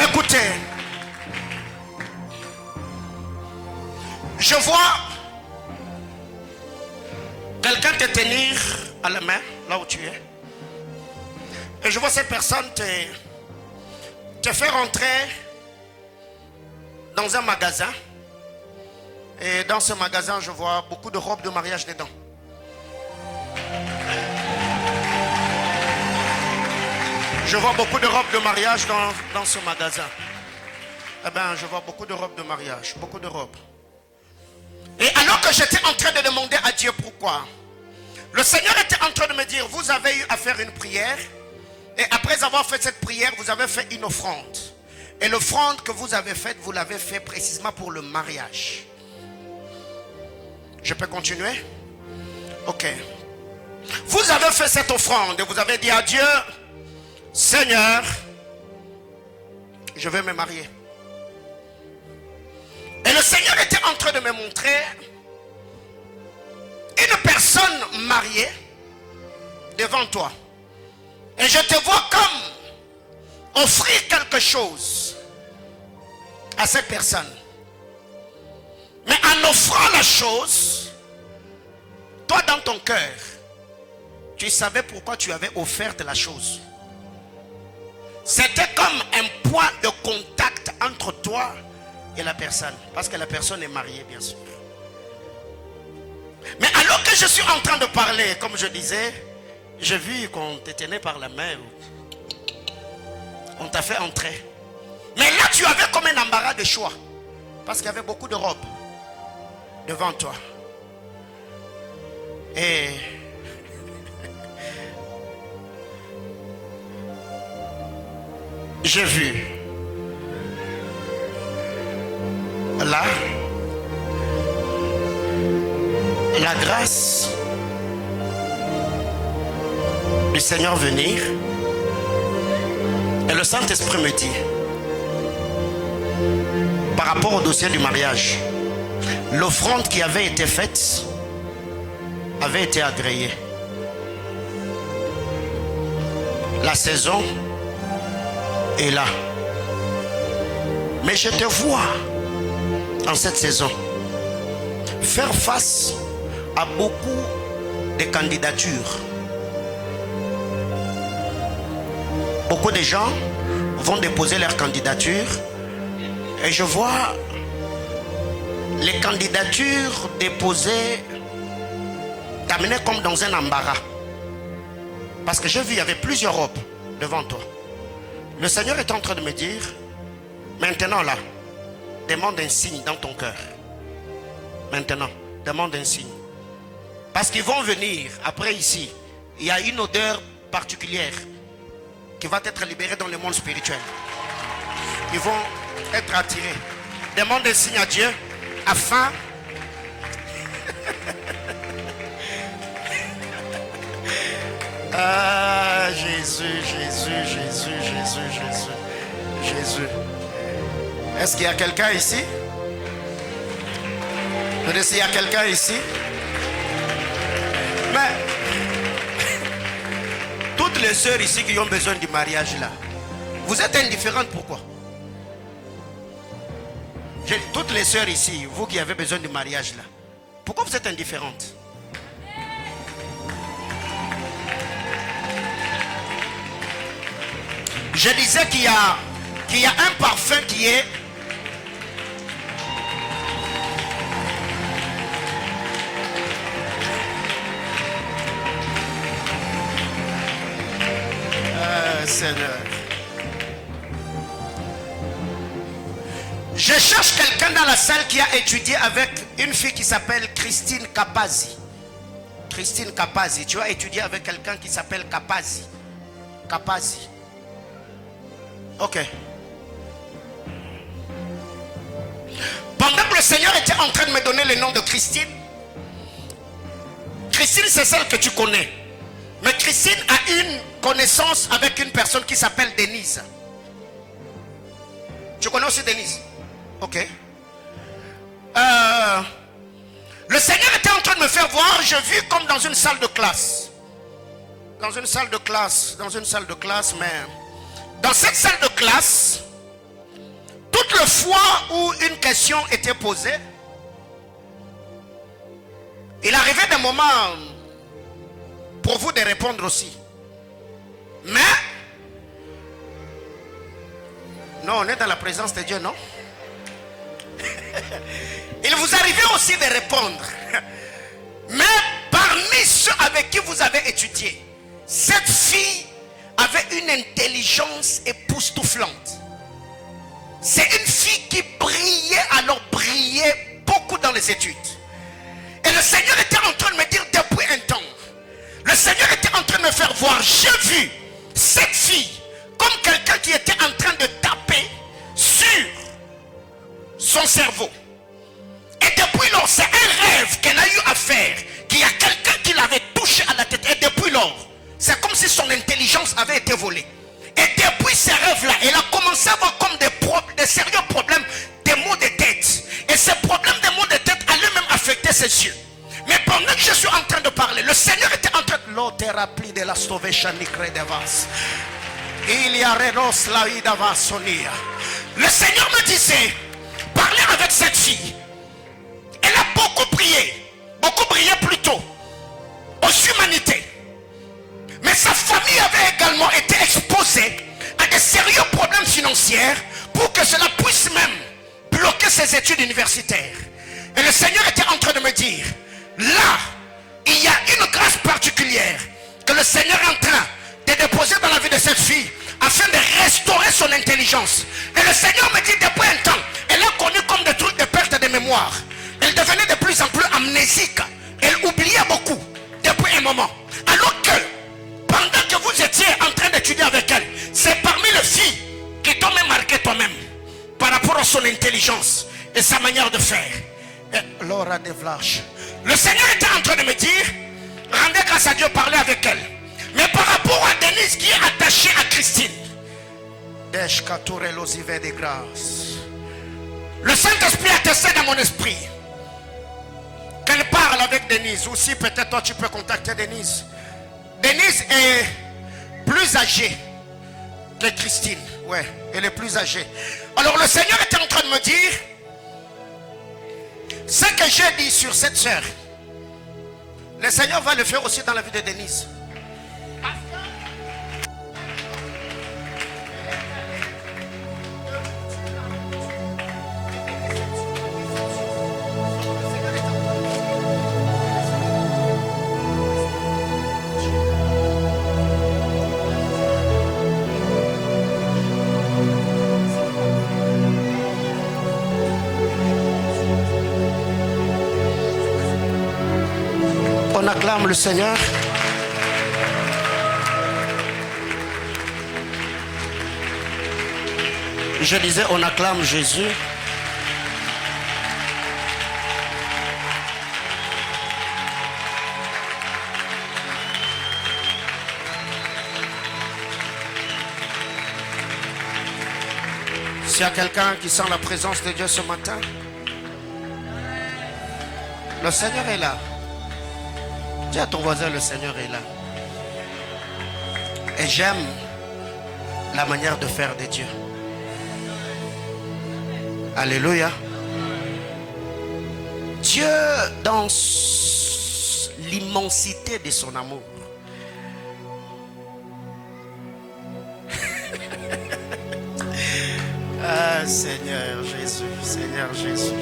Écoutez, je vois quelqu'un te tenir à la main, là où tu es. Et je vois cette personne te faire entrer dans un magasin. Et dans ce magasin, je vois beaucoup de robes de mariage dedans. Je vois beaucoup de robes de mariage dans ce magasin. Eh bien, je vois beaucoup de robes de mariage. Beaucoup de robes. Et alors que j'étais en train de demander à Dieu pourquoi, le Seigneur était en train de me dire, vous avez eu à faire une prière. Et après avoir fait cette prière, vous avez fait une offrande. Et l'offrande que vous avez faite, vous l'avez fait précisément pour le mariage. Je peux continuer? Ok. Vous avez fait cette offrande et vous avez dit à Dieu, Seigneur, je vais me marier. Et le Seigneur était en train de me montrer une personne mariée devant toi. Et je te vois comme offrir quelque chose à cette personne. Mais en offrant la chose, toi dans ton cœur, tu savais pourquoi tu avais offert la chose. C'était comme un point de contact entre toi et la personne. Parce que la personne est mariée, bien sûr. Mais alors que je suis en train de parler, comme je disais, j'ai vu qu'on te tenait par la main. On t'a fait entrer. Mais là, tu avais comme un embarras de choix. Parce qu'il y avait beaucoup de robes devant toi. Et j'ai vu là la grâce du Seigneur venir. Et le Saint-Esprit me dit, par rapport au dossier du mariage, l'offrande qui avait été faite avait été agréée. La saison est là. Mais je te vois en cette saison faire face à beaucoup de candidatures. Beaucoup de gens vont déposer leur candidature Et je vois les candidatures déposées t'amener comme dans un embarras. Parce que j'ai vu, il y avait plusieurs robes devant toi. Le Seigneur est en train de me dire, maintenant là, demande un signe dans ton cœur. Maintenant, demande un signe. Parce qu'ils vont venir, après ici, il y a une odeur particulière qui va être libérée dans le monde spirituel. Ils vont être attirés. Demande un signe à Dieu afin ah, Jésus. Est-ce qu'il y a quelqu'un ici? Est-ce qu'il y a quelqu'un ici? Mais toutes les sœurs ici qui ont besoin du mariage là, vous êtes indifférentes, pourquoi? Toutes les sœurs ici, vous qui avez besoin du mariage là, pourquoi vous êtes indifférentes? Je disais qu'il y a un parfum qui est Seigneur. Je cherche quelqu'un dans la salle qui a étudié avec une fille qui s'appelle Christine Kapazi. Christine Kapazi, tu as étudié avec quelqu'un qui s'appelle Kapazi. Kapazi. Ok. Pendant que le Seigneur était en train de me donner le nom de Christine, Christine c'est celle que tu connais. Mais Christine a une connaissance avec une personne qui s'appelle Denise. Tu connais aussi Denise? Ok. Le Seigneur était en train de me faire voir, je vis comme dans une salle de classe. Dans une salle de classe, mais dans cette salle de classe, toutes les fois où une question était posée, il arrivait des moments pour vous de répondre aussi. Mais, non, on est dans la présence de Dieu, non? Il vous arrivait aussi de répondre. Mais parmi ceux avec qui vous avez étudié, cette fille avait une intelligence époustouflante. C'est une fille qui brillait, alors brillait beaucoup dans les études. Et le Seigneur était en train de me dire depuis un temps, le Seigneur était en train de me faire voir, j'ai vu cette fille comme quelqu'un qui était en train de taper sur son cerveau. Et depuis lors, c'est un rêve qu'elle a eu à faire, qu'il y a quelqu'un qui l'avait touché à la tête. Et depuis lors, c'est comme si son intelligence avait été volée. Et depuis ces rêves-là, elle a commencé à avoir comme des sérieux problèmes, des maux de tête. Et ces problèmes de maux de tête allaient même affecter ses yeux. Mais pendant que je suis en train de parler, le Seigneur était en train de l'authérapie de la Stoveshanikre devas. Il y a Renos Laïdava Sonia. Le Seigneur me disait, parlez avec cette fille. Elle a beaucoup brillé plutôt aux humanités. Mais sa famille avait également été exposée à des sérieux problèmes financiers pour que cela puisse même bloquer ses études universitaires. Et le Seigneur était en train de me dire, là, il y a une grâce particulière que le Seigneur est en train de déposer dans la vie de cette fille afin de restaurer son intelligence. Et le Seigneur me dit depuis un temps, elle a connu comme des trucs de perte de mémoire. Elle devenait de plus en plus amnésique. Elle oubliait beaucoup depuis un moment. Alors que pendant que vous étiez en train d'étudier avec elle, c'est parmi les filles qui t'ont même marqué toi-même par rapport à son intelligence et sa manière de faire. Et Laura de Vlach. Le Seigneur était en train de me dire, rendez grâce à Dieu, parlez avec elle. Mais par rapport à Denise qui est attachée à Christine, le Saint-Esprit a testé dans mon esprit qu'elle parle avec Denise. Aussi peut-être toi tu peux contacter Denise. Denise est plus âgée que Christine. Ouais, elle est plus âgée. Alors le Seigneur était en train de me dire, ce que j'ai dit sur cette sœur, le Seigneur va le faire aussi dans la vie de Denise. on acclame le Seigneur. Je disais, on acclame Jésus. S'il y a quelqu'un qui sent la présence de Dieu ce matin, le Seigneur est là. Dis à ton voisin, le Seigneur est là. Et j'aime la manière de faire de Dieu. Alléluia. Dieu, dans l'immensité de son amour, ah Seigneur Jésus, Seigneur Jésus.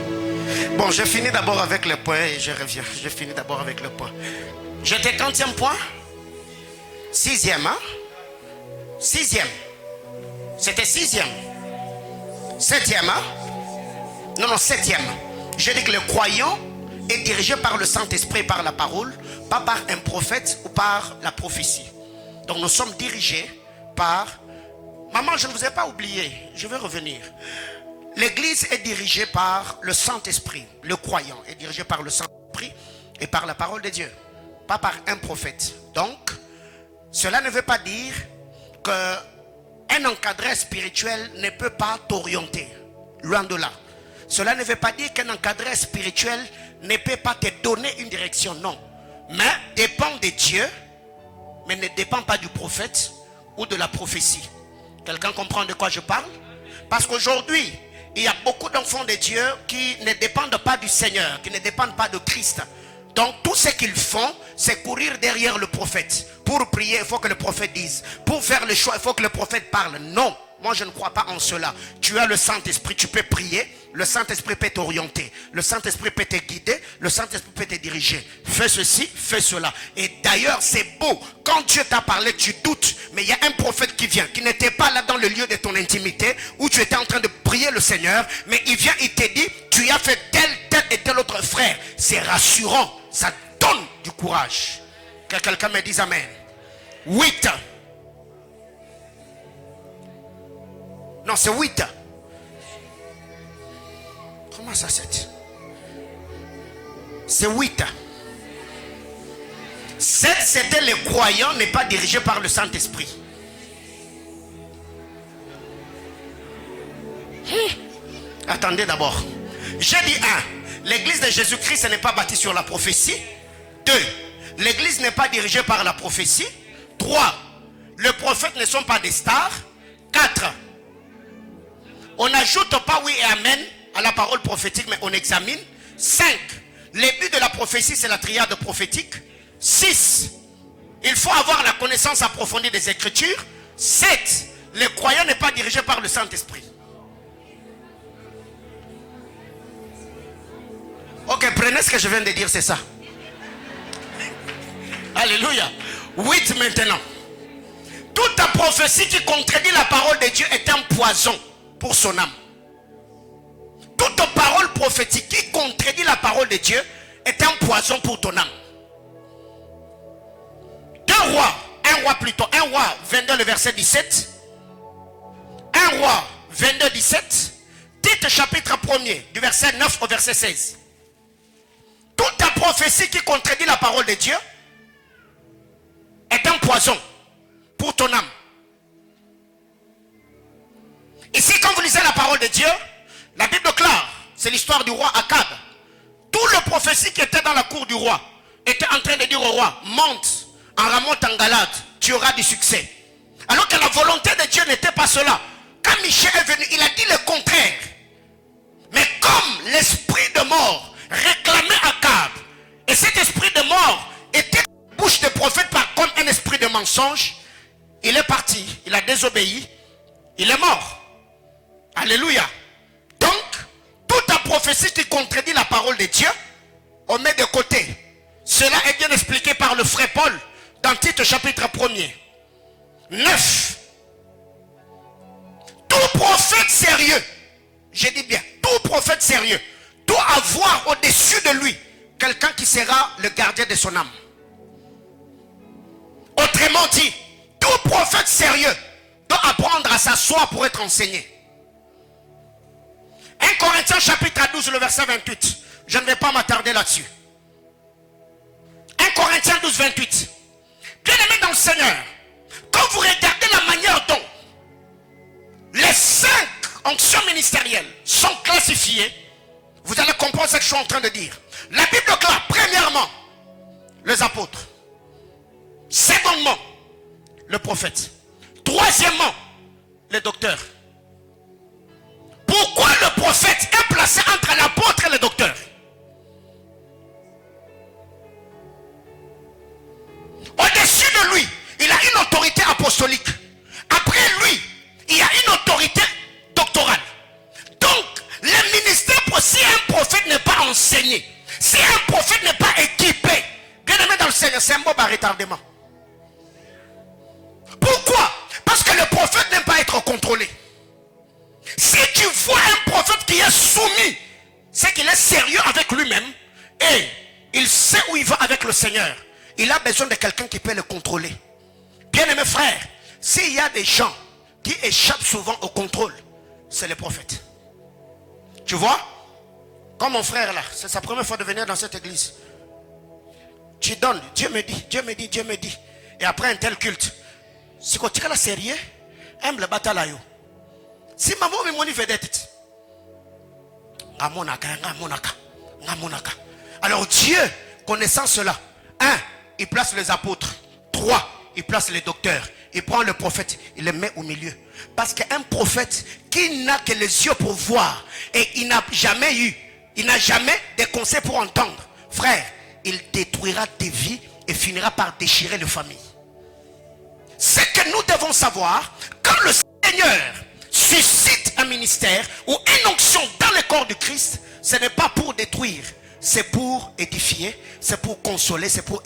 Bon, je finis d'abord avec le point et je reviens. Je finis d'abord avec le point. J'étais 30e point. 6e, hein? 6e. C'était 6e. 7e, hein? Non, 7e. Je dis que le croyant est dirigé par le Saint-Esprit, par la parole, pas par un prophète ou par la prophétie. Donc nous sommes dirigés par... Maman, je ne vous ai pas oublié. Je vais revenir. L'église est dirigée par le Saint-Esprit. Le croyant est dirigé par le Saint-Esprit et par la parole de Dieu, pas par un prophète. Donc, cela ne veut pas dire qu'un encadré spirituel ne peut pas t'orienter. Loin de là. Cela ne veut pas dire qu'un encadré spirituel ne peut pas te donner une direction. Non. Mais dépend de Dieu, mais ne dépend pas du prophète ou de la prophétie. Quelqu'un comprend de quoi je parle? Parce qu'aujourd'hui, il y a beaucoup d'enfants de Dieu qui ne dépendent pas du Seigneur, qui ne dépendent pas de Christ. Donc tout ce qu'ils font, c'est courir derrière le prophète. Pour prier, il faut que le prophète dise. Pour faire le choix, il faut que le prophète parle. Non, moi je ne crois pas en cela. Tu as le Saint-Esprit, tu peux prier. Le Saint-Esprit peut t'orienter. Le Saint-Esprit peut te guider. Le Saint-Esprit peut te diriger. Fais ceci, fais cela. Et d'ailleurs, c'est beau. Quand Dieu t'a parlé, tu doutes. Mais il y a un prophète qui vient, qui n'était pas là dans le lieu de ton intimité, où tu étais en train de prier le Seigneur. Mais il vient, il te dit, tu as fait tel et tel autre frère. C'est rassurant. Ça donne du courage. Que quelqu'un me dise amen. 8. Non, c'est 8. Comment ça, 7? C'est 8. 7, c'était les croyants, n'est pas dirigé par le Saint-Esprit. Attendez d'abord. J'ai dit 1. L'église de Jésus-Christ n'est pas bâtie sur la prophétie. 2. L'église n'est pas dirigée par la prophétie. 3. Les prophètes ne sont pas des stars. 4. On n'ajoute pas oui et amen à la parole prophétique, mais on examine. 5. Le but de la prophétie, c'est la triade prophétique. 6. Il faut avoir la connaissance approfondie des Écritures. 7. Le croyant n'est pas dirigé par le Saint-Esprit. Ok, prenez ce que je viens de dire, c'est ça. Alléluia. 8 maintenant. Toute ta prophétie qui contredit la parole de Dieu est un poison pour son âme. Toute parole prophétique qui contredit la parole de Dieu est un poison pour ton âme. 1 roi 22 le verset 17. 1 roi 22 17. Tite chapitre 1er du verset 9 au verset 16. Toute ta prophétie qui contredit la parole de Dieu est un poison pour ton âme. Ici, quand vous lisez la parole de Dieu, la Bible déclare, c'est l'histoire du roi Akab. Tout le prophétie qui était dans la cour du roi était en train de dire au roi, monte, remonte en Galade, tu auras du succès. Alors que la volonté de Dieu n'était pas cela. Quand Michel est venu, il a dit le contraire. Mais comme l'esprit de mort réclamait Akab, et cet esprit de mort était dans la bouche des prophètes comme un esprit de mensonge, il est parti, il a désobéi, il est mort. Alléluia. Donc, toute ta prophétie qui contredit la parole de Dieu, on met de côté. Cela est bien expliqué par le frère Paul dans Tite chapitre 1er. 9. Tout prophète sérieux, je dis bien, tout prophète sérieux doit avoir au-dessus de lui quelqu'un qui sera le gardien de son âme. Autrement dit, tout prophète sérieux doit apprendre à s'asseoir pour être enseigné. 1 Corinthiens chapitre 12, le verset 28. Je ne vais pas m'attarder là-dessus. 1 Corinthiens 12, 28. Bien-aimés dans le Seigneur, quand vous regardez la manière dont les 5 onctions ministérielles sont classifiées, vous allez comprendre ce que je suis en train de dire. La Bible déclare, premièrement, les apôtres. Secondement, le prophète. Troisièmement, les docteurs. Pourquoi le prophète est placé entre l'apôtre et le docteur? Au-dessus de lui, il a une autorité apostolique. Après lui, il y a une autorité doctorale. Donc, le ministère, si un prophète n'est pas enseigné, si un prophète n'est pas équipé, bien aimé dans le Seigneur, c'est un mot par retardement. Pourquoi? Parce que le prophète n'aime pas être contrôlé. Si tu vois un prophète qui est soumis, c'est qu'il est sérieux avec lui-même et il sait où il va avec le Seigneur. Il a besoin de quelqu'un qui peut le contrôler. Bien-aimés frères, s'il y a des gens qui échappent souvent au contrôle, c'est les prophètes. Tu vois? Comme mon frère là, c'est sa première fois de venir dans cette église. Tu donnes, Dieu me dit, Dieu me dit, Dieu me dit. Et après un tel culte, si tu es sérieux, aime le bataille. Si maman me moni vedette. Alors Dieu, connaissant cela, 1, il place les apôtres. 3, il place les docteurs. Il prend le prophète, il le met au milieu. Parce qu'un prophète qui n'a que les yeux pour voir et il n'a jamais des conseils pour entendre, frère, il détruira tes vies et finira par déchirer les familles. Ce que nous devons savoir, quand le Seigneur suscite un ministère ou une onction dans le corps du Christ, ce n'est pas pour détruire, c'est pour édifier, c'est pour consoler, c'est pour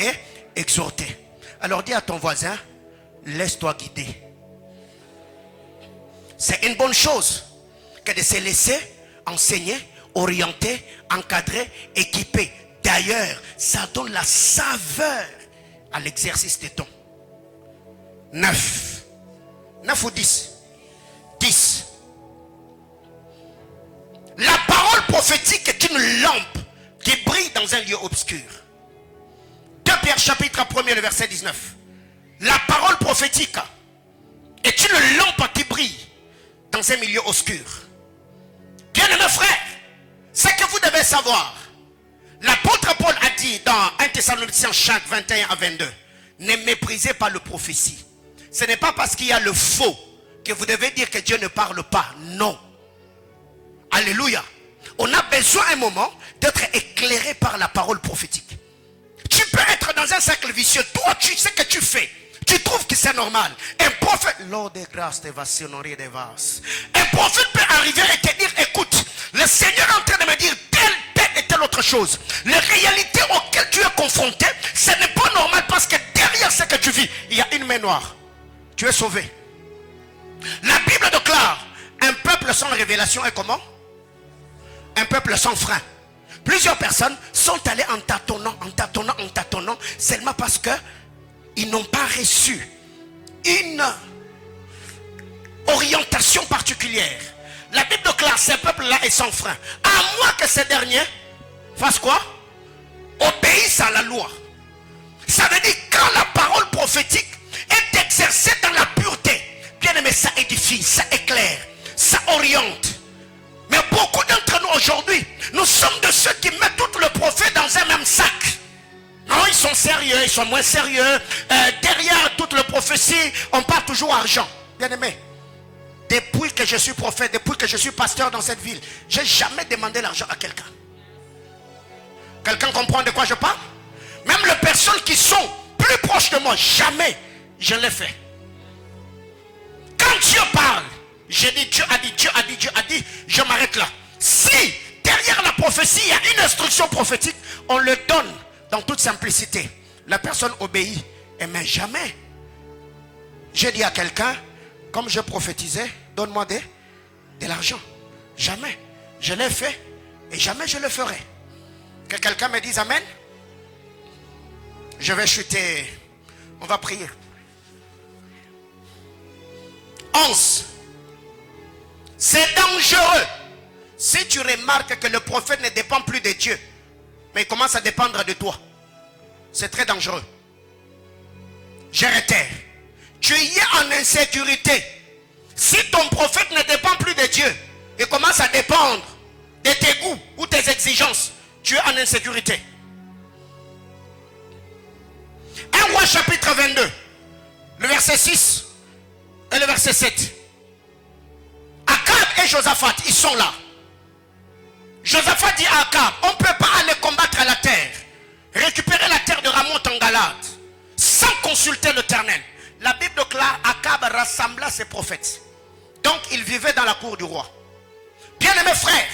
exhorter. Alors dis à ton voisin, laisse-toi guider. C'est une bonne chose que de se laisser enseigner, orienter, encadrer, équiper. D'ailleurs, ça donne la saveur à l'exercice des dons. 9 ou 10. 10. La parole prophétique est une lampe qui brille dans un lieu obscur. 2 Pierre chapitre 1, le verset 19. La parole prophétique est une lampe qui brille dans un milieu obscur. Bien-aimés frères, ce que vous devez savoir, l'apôtre Paul a dit dans 1 Thessaloniciens 5, 21 à 22, ne méprisez pas le prophétie. Ce n'est pas parce qu'il y a le faux que vous devez dire que Dieu ne parle pas. Non. Alléluia. On a besoin un moment d'être éclairé par la parole prophétique. Tu peux être dans un cercle vicieux. Toi, tu sais que tu fais. Tu trouves que c'est normal. Un prophète, Lord de grâce, un prophète peut arriver et te dire, écoute, le Seigneur est en train de me dire telle et telle autre chose. Les réalités auxquelles tu es confronté, ce n'est pas normal parce que derrière ce que tu vis, il y a une main noire. Tu es sauvé. La Bible déclare, un peuple sans révélation est comment? Un peuple sans frein. Plusieurs personnes sont allées en tâtonnant, seulement parce que ils n'ont pas reçu une orientation particulière. La Bible déclare, ce peuple-là est sans frein. À moins que ces derniers fassent quoi? Obéissent à la loi. Ça veut dire quand la parole prophétique est exercée dans la pureté, bien aimé, ça édifie, ça éclaire, ça oriente. Mais beaucoup d'entre nous aujourd'hui, nous sommes de ceux qui mettent tout le prophète dans un même sac. Non, ils sont sérieux, ils sont moins sérieux. Derrière toute la prophétie, on parle toujours argent. Bien aimé, depuis que je suis prophète, depuis que je suis pasteur dans cette ville, je n'ai jamais demandé l'argent à quelqu'un. Quelqu'un comprend de quoi je parle? Même les personnes qui sont plus proches de moi, jamais je l'ai fait. Quand Dieu parle, je dis Dieu a dit, Dieu a dit, Dieu a dit, je m'arrête là. Si derrière la prophétie, il y a une instruction prophétique, on le donne dans toute simplicité. La personne obéit. Et mais jamais, j'ai dit à quelqu'un, comme je prophétisais, donne-moi de l'argent. Jamais. Je l'ai fait et jamais je le ferai. Que quelqu'un me dise Amen. Je vais chuter. On va prier. 11. C'est dangereux. Si tu remarques que le prophète ne dépend plus de Dieu, mais il commence à dépendre de toi, c'est très dangereux. Je réitère. Tu es en insécurité. Si ton prophète ne dépend plus de Dieu, il commence à dépendre de tes goûts ou tes exigences, tu es en insécurité. 1 Roi chapitre 22, le verset 6 et le verset 7. Akab et Josaphat, ils sont là. Josaphat dit à Akab, on ne peut pas aller combattre la terre, récupérer la terre de Ramoth en Galade, sans consulter l'Éternel. La Bible déclare, Akab rassembla ses prophètes. Donc il vivait dans la cour du roi. Bien-aimés frères,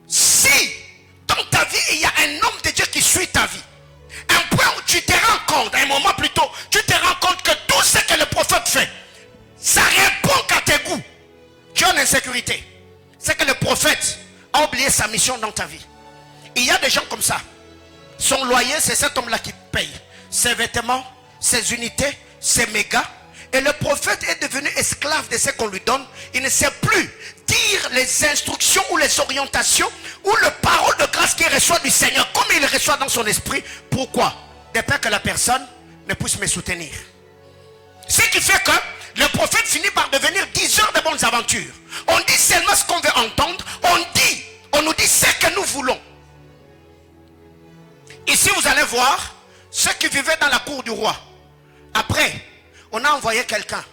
si dans ta vie il y a un homme de Dieu qui suit ta vie, un point où tu te rends compte, un moment plus tôt, tu te rends compte que tout ce que le prophète fait, ça répond qu'à tes goûts, tu es en insécurité. C'est que le prophète a oublié sa mission dans ta vie. Il y a des gens comme ça. Son loyer, c'est cet homme-là qui paye. Ses vêtements, ses unités, ses mégas. Et le prophète est devenu esclave de ce qu'on lui donne. Il ne sait plus dire les instructions ou les orientations ou les paroles de grâce qu'il reçoit du Seigneur, comme il reçoit dans son esprit. Pourquoi? De peur que la personne ne puisse me soutenir. Ce qui fait que le prophète finit par devenir diseur de bonnes aventures. On dit seulement ce qu'on veut entendre. On nous dit ce que nous voulons. Ici vous allez voir ceux qui vivaient dans la cour du roi. Après, on a envoyé quelqu'un,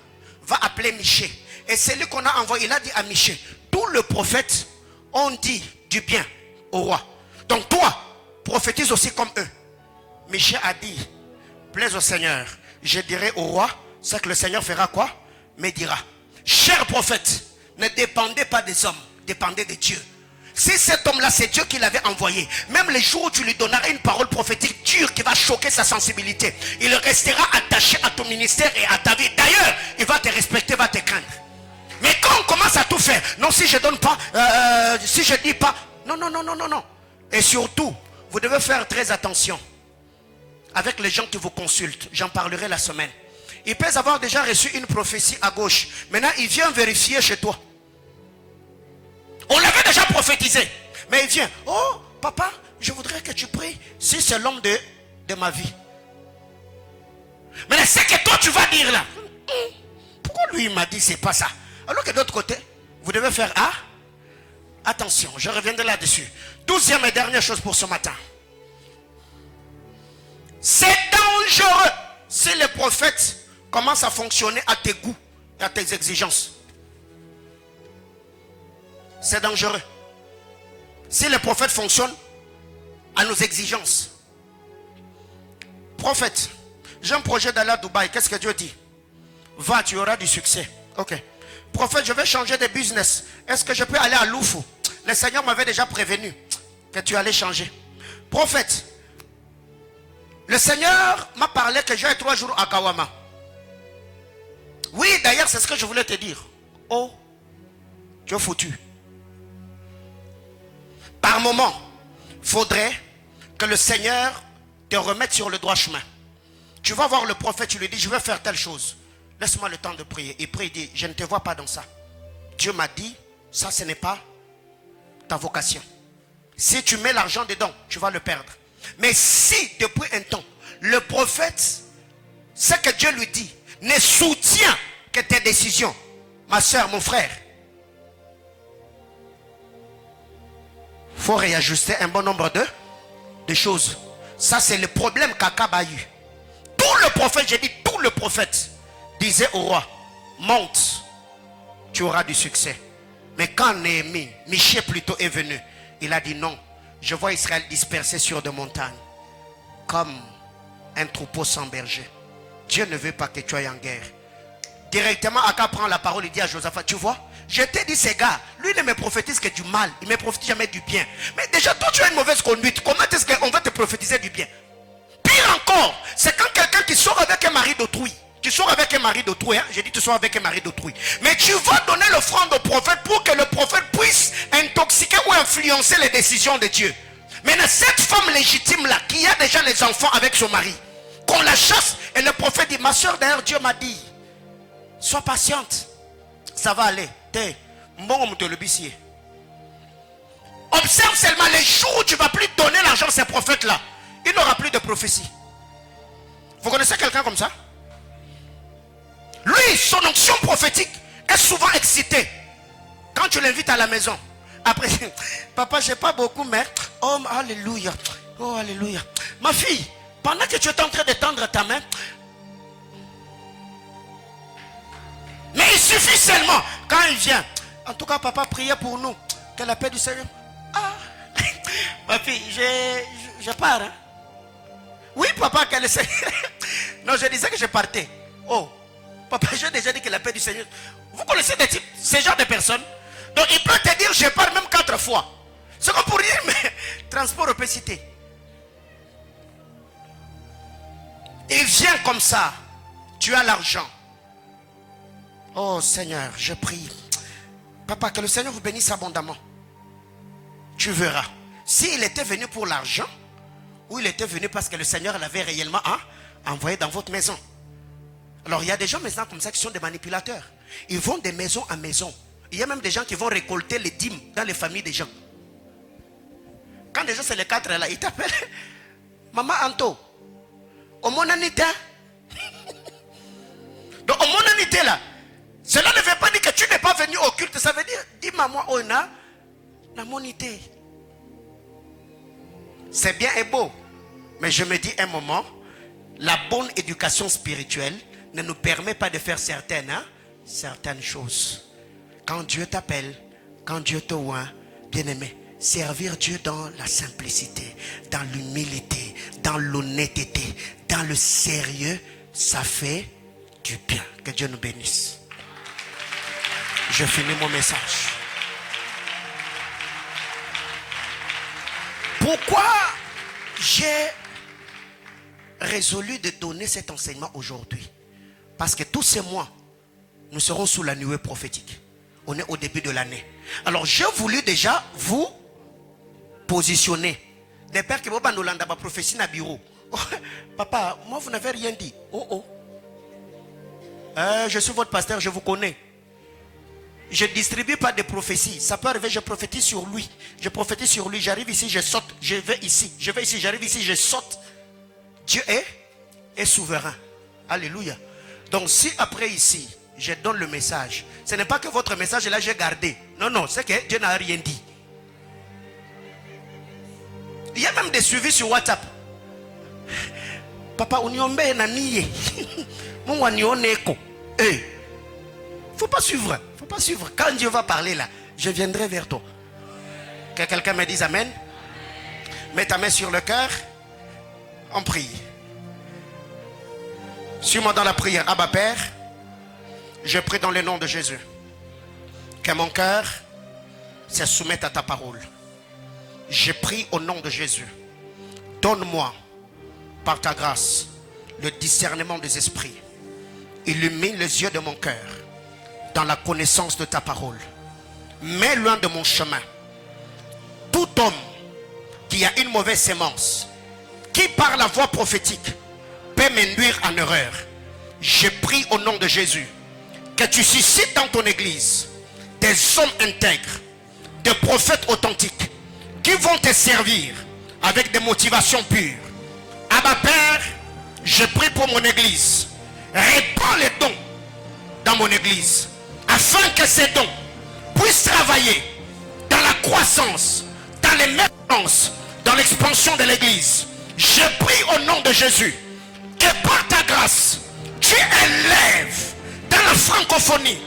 va appeler Michée. Et celui qu'on a envoyé, il a dit à Michée, tous les prophètes ont dit du bien au roi. Donc toi, prophétise aussi comme eux. Michée a dit, plaise au Seigneur, je dirai au roi, ce que le Seigneur fera quoi? Me dira. Cher prophète, ne dépendez pas des hommes, dépendez de Dieu. Si cet homme-là, c'est Dieu qui l'avait envoyé, même les jours où tu lui donneras une parole prophétique dure qui va choquer sa sensibilité, il restera attaché à ton ministère et à ta vie. D'ailleurs, il va te respecter, va te craindre. Mais quand on commence à tout faire, non, si je donne pas, si je dis pas, non, non, non, non, non, non. Et surtout, vous devez faire très attention avec les gens qui vous consultent. J'en parlerai la semaine. Il peut avoir déjà reçu une prophétie à gauche. Maintenant, il vient vérifier chez toi. On l'avait déjà prophétisé. Mais il vient. Oh, papa, je voudrais que tu pries. Si c'est l'homme de ma vie. Mais c'est que toi, tu vas dire là. Pourquoi lui, il m'a dit, c'est pas ça. Alors que d'autre côté, vous devez faire attention, je reviendrai là-dessus. 12e et dernière chose pour ce matin. C'est dangereux si les prophètes commencent à fonctionner à tes goûts et à tes exigences. C'est dangereux. Si les prophètes fonctionnent à nos exigences. Prophète, j'ai un projet d'aller à Dubaï. Qu'est-ce que Dieu dit? Va, tu auras du succès. Ok. Prophète, je vais changer de business. Est-ce que je peux aller à Loufou? Le Seigneur m'avait déjà prévenu que tu allais changer. Prophète, le Seigneur m'a parlé que j'ai 3 jours à Kawama. Oui, d'ailleurs, c'est ce que je voulais te dire. Oh, tu es foutu. Par moment, il faudrait que le Seigneur te remette sur le droit chemin. Tu vas voir le prophète, tu lui dis, je vais faire telle chose. Laisse-moi le temps de prier. Il prie, il dit, je ne te vois pas dans ça. Dieu m'a dit, ça ce n'est pas ta vocation. Si tu mets l'argent dedans, tu vas le perdre. Mais si depuis un temps, le prophète, ce que Dieu lui dit, ne soutient que tes décisions, ma soeur, mon frère, il faut réajuster un bon nombre de choses. Ça, c'est le problème qu'Akab a eu. Tout le prophète, j'ai dit tout le prophète, disait au roi, monte, tu auras du succès. Mais quand Néhémie, Michée plutôt est venu, il a dit non, je vois Israël dispersé sur des montagnes, comme un troupeau sans berger. Dieu ne veut pas que tu ailles en guerre. Directement, Akab prend la parole, il dit à Josaphat, tu vois, je t'ai dit ces gars, lui ne me prophétise que du mal, il ne me prophétise jamais du bien. Mais déjà, toi tu as une mauvaise conduite, comment est-ce qu'on va te prophétiser du bien? Pire encore, c'est quand quelqu'un qui sort avec un mari d'autrui. Tu sors avec un mari d'autrui, hein? J'ai dit tu sors avec un mari d'autrui. Mais tu vas donner l'offrande au prophète pour que le prophète puisse intoxiquer ou influencer les décisions de Dieu. Maintenant, cette femme légitime là, qui a déjà les enfants avec son mari, qu'on la chasse, et le prophète dit, ma soeur d'ailleurs Dieu m'a dit, Sois patiente. Ça va aller. Observe seulement les jours où tu ne vas plus donner l'argent à ces prophètes-là. Il n'aura plus de prophétie. Vous connaissez quelqu'un comme ça? Lui, son onction prophétique est souvent excitée. Quand tu l'invites à la maison. Après, papa, j'ai pas beaucoup, mais... Oh, alléluia. Oh, alléluia. Ma fille, pendant que tu es en train de tendre ta main... Mais il suffit seulement, quand il vient... En tout cas, papa, priez pour nous. Que la paix du Seigneur... Ah, ma fille, je pars. Hein? Oui, papa, qu'elle essaie. Non, je disais que je partais. Oh, papa, j'ai déjà dit que la paix du Seigneur. Vous connaissez des types, ces genres de personnes. Donc, il peut te dire, je pars même 4 fois. C'est comme pour dire, mais transport opacité. Il vient comme ça. Tu as l'argent. Oh Seigneur, je prie. Papa, que le Seigneur vous bénisse abondamment. Tu verras. S'il était venu pour l'argent, ou il était venu parce que le Seigneur l'avait réellement envoyé dans votre maison. Alors il y a des gens maintenant comme ça qui sont des manipulateurs. Ils vont de maison en maison. Il y a même des gens qui vont récolter les dîmes dans les familles des gens. Quand déjà c'est les 4 là, ils t'appellent Maman Anto. Au monanité. Donc au monanité là, cela ne veut pas dire que tu n'es pas venu au culte. Ça veut dire, dis-moi moi, on a la monité. C'est bien et beau. Mais je me dis un moment, la bonne éducation spirituelle ne nous permet pas de faire certaines choses. Quand Dieu t'appelle, quand Dieu te oint, bien aimé, servir Dieu dans la simplicité, dans l'humilité, dans l'honnêteté, dans le sérieux, ça fait du bien. Que Dieu nous bénisse. Je finis mon message. Pourquoi j'ai résolu de donner cet enseignement aujourd'hui? Parce que tous ces mois, nous serons sous la nuée prophétique. On est au début de l'année. Alors j'ai voulu déjà vous positionner. Des pères qui vont nous la prophétie na bureau. Oh, papa, moi vous n'avez rien dit. Oh. Je suis votre pasteur, je vous connais. Je ne distribue pas de prophéties. Ça peut arriver, je prophétise sur lui. Je prophétise sur lui. J'arrive ici, je saute. Je vais ici. Je vais ici, j'arrive ici, je saute. Dieu est souverain. Alléluia. Donc si après ici, je donne le message, ce n'est pas que votre message est là, j'ai gardé. Non, c'est que Dieu n'a rien dit. Il y a même des suivis sur WhatsApp. Papa, on y est nanié. Mon neko. Faut pas suivre. Faut pas suivre. Quand Dieu va parler là, je viendrai vers toi. Que quelqu'un me dise amen. Mets ta main sur le cœur. On prie. Suis-moi dans la prière. Abba Père, je prie dans le nom de Jésus que mon cœur se soumette à ta parole. Je prie au nom de Jésus. Donne-moi par ta grâce le discernement des esprits. Illumine les yeux de mon cœur dans la connaissance de ta parole. Mets loin de mon chemin tout homme qui a une mauvaise sémence, qui par la voix prophétique peut m'induire en erreur. Je prie au nom de Jésus que tu suscites dans ton église des hommes intègres, des prophètes authentiques qui vont te servir avec des motivations pures. Abba Père, je prie pour mon église. Répands les dons dans mon église afin que ces dons puissent travailler dans la croissance, dans l'émergence, dans l'expansion de l'église. Je prie au nom de Jésus que par ta grâce, tu élèves dans la francophonie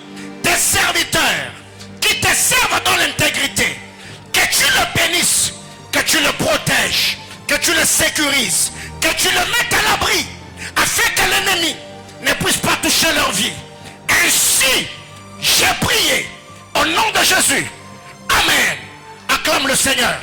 des serviteurs qui te servent dans l'intégrité. Que tu le bénisses, que tu le protèges, que tu le sécurises, que tu le mettes à l'abri afin que l'ennemi ne puisse pas toucher leur vie. Ainsi, j'ai prié au nom de Jésus. Amen. Acclame le Seigneur.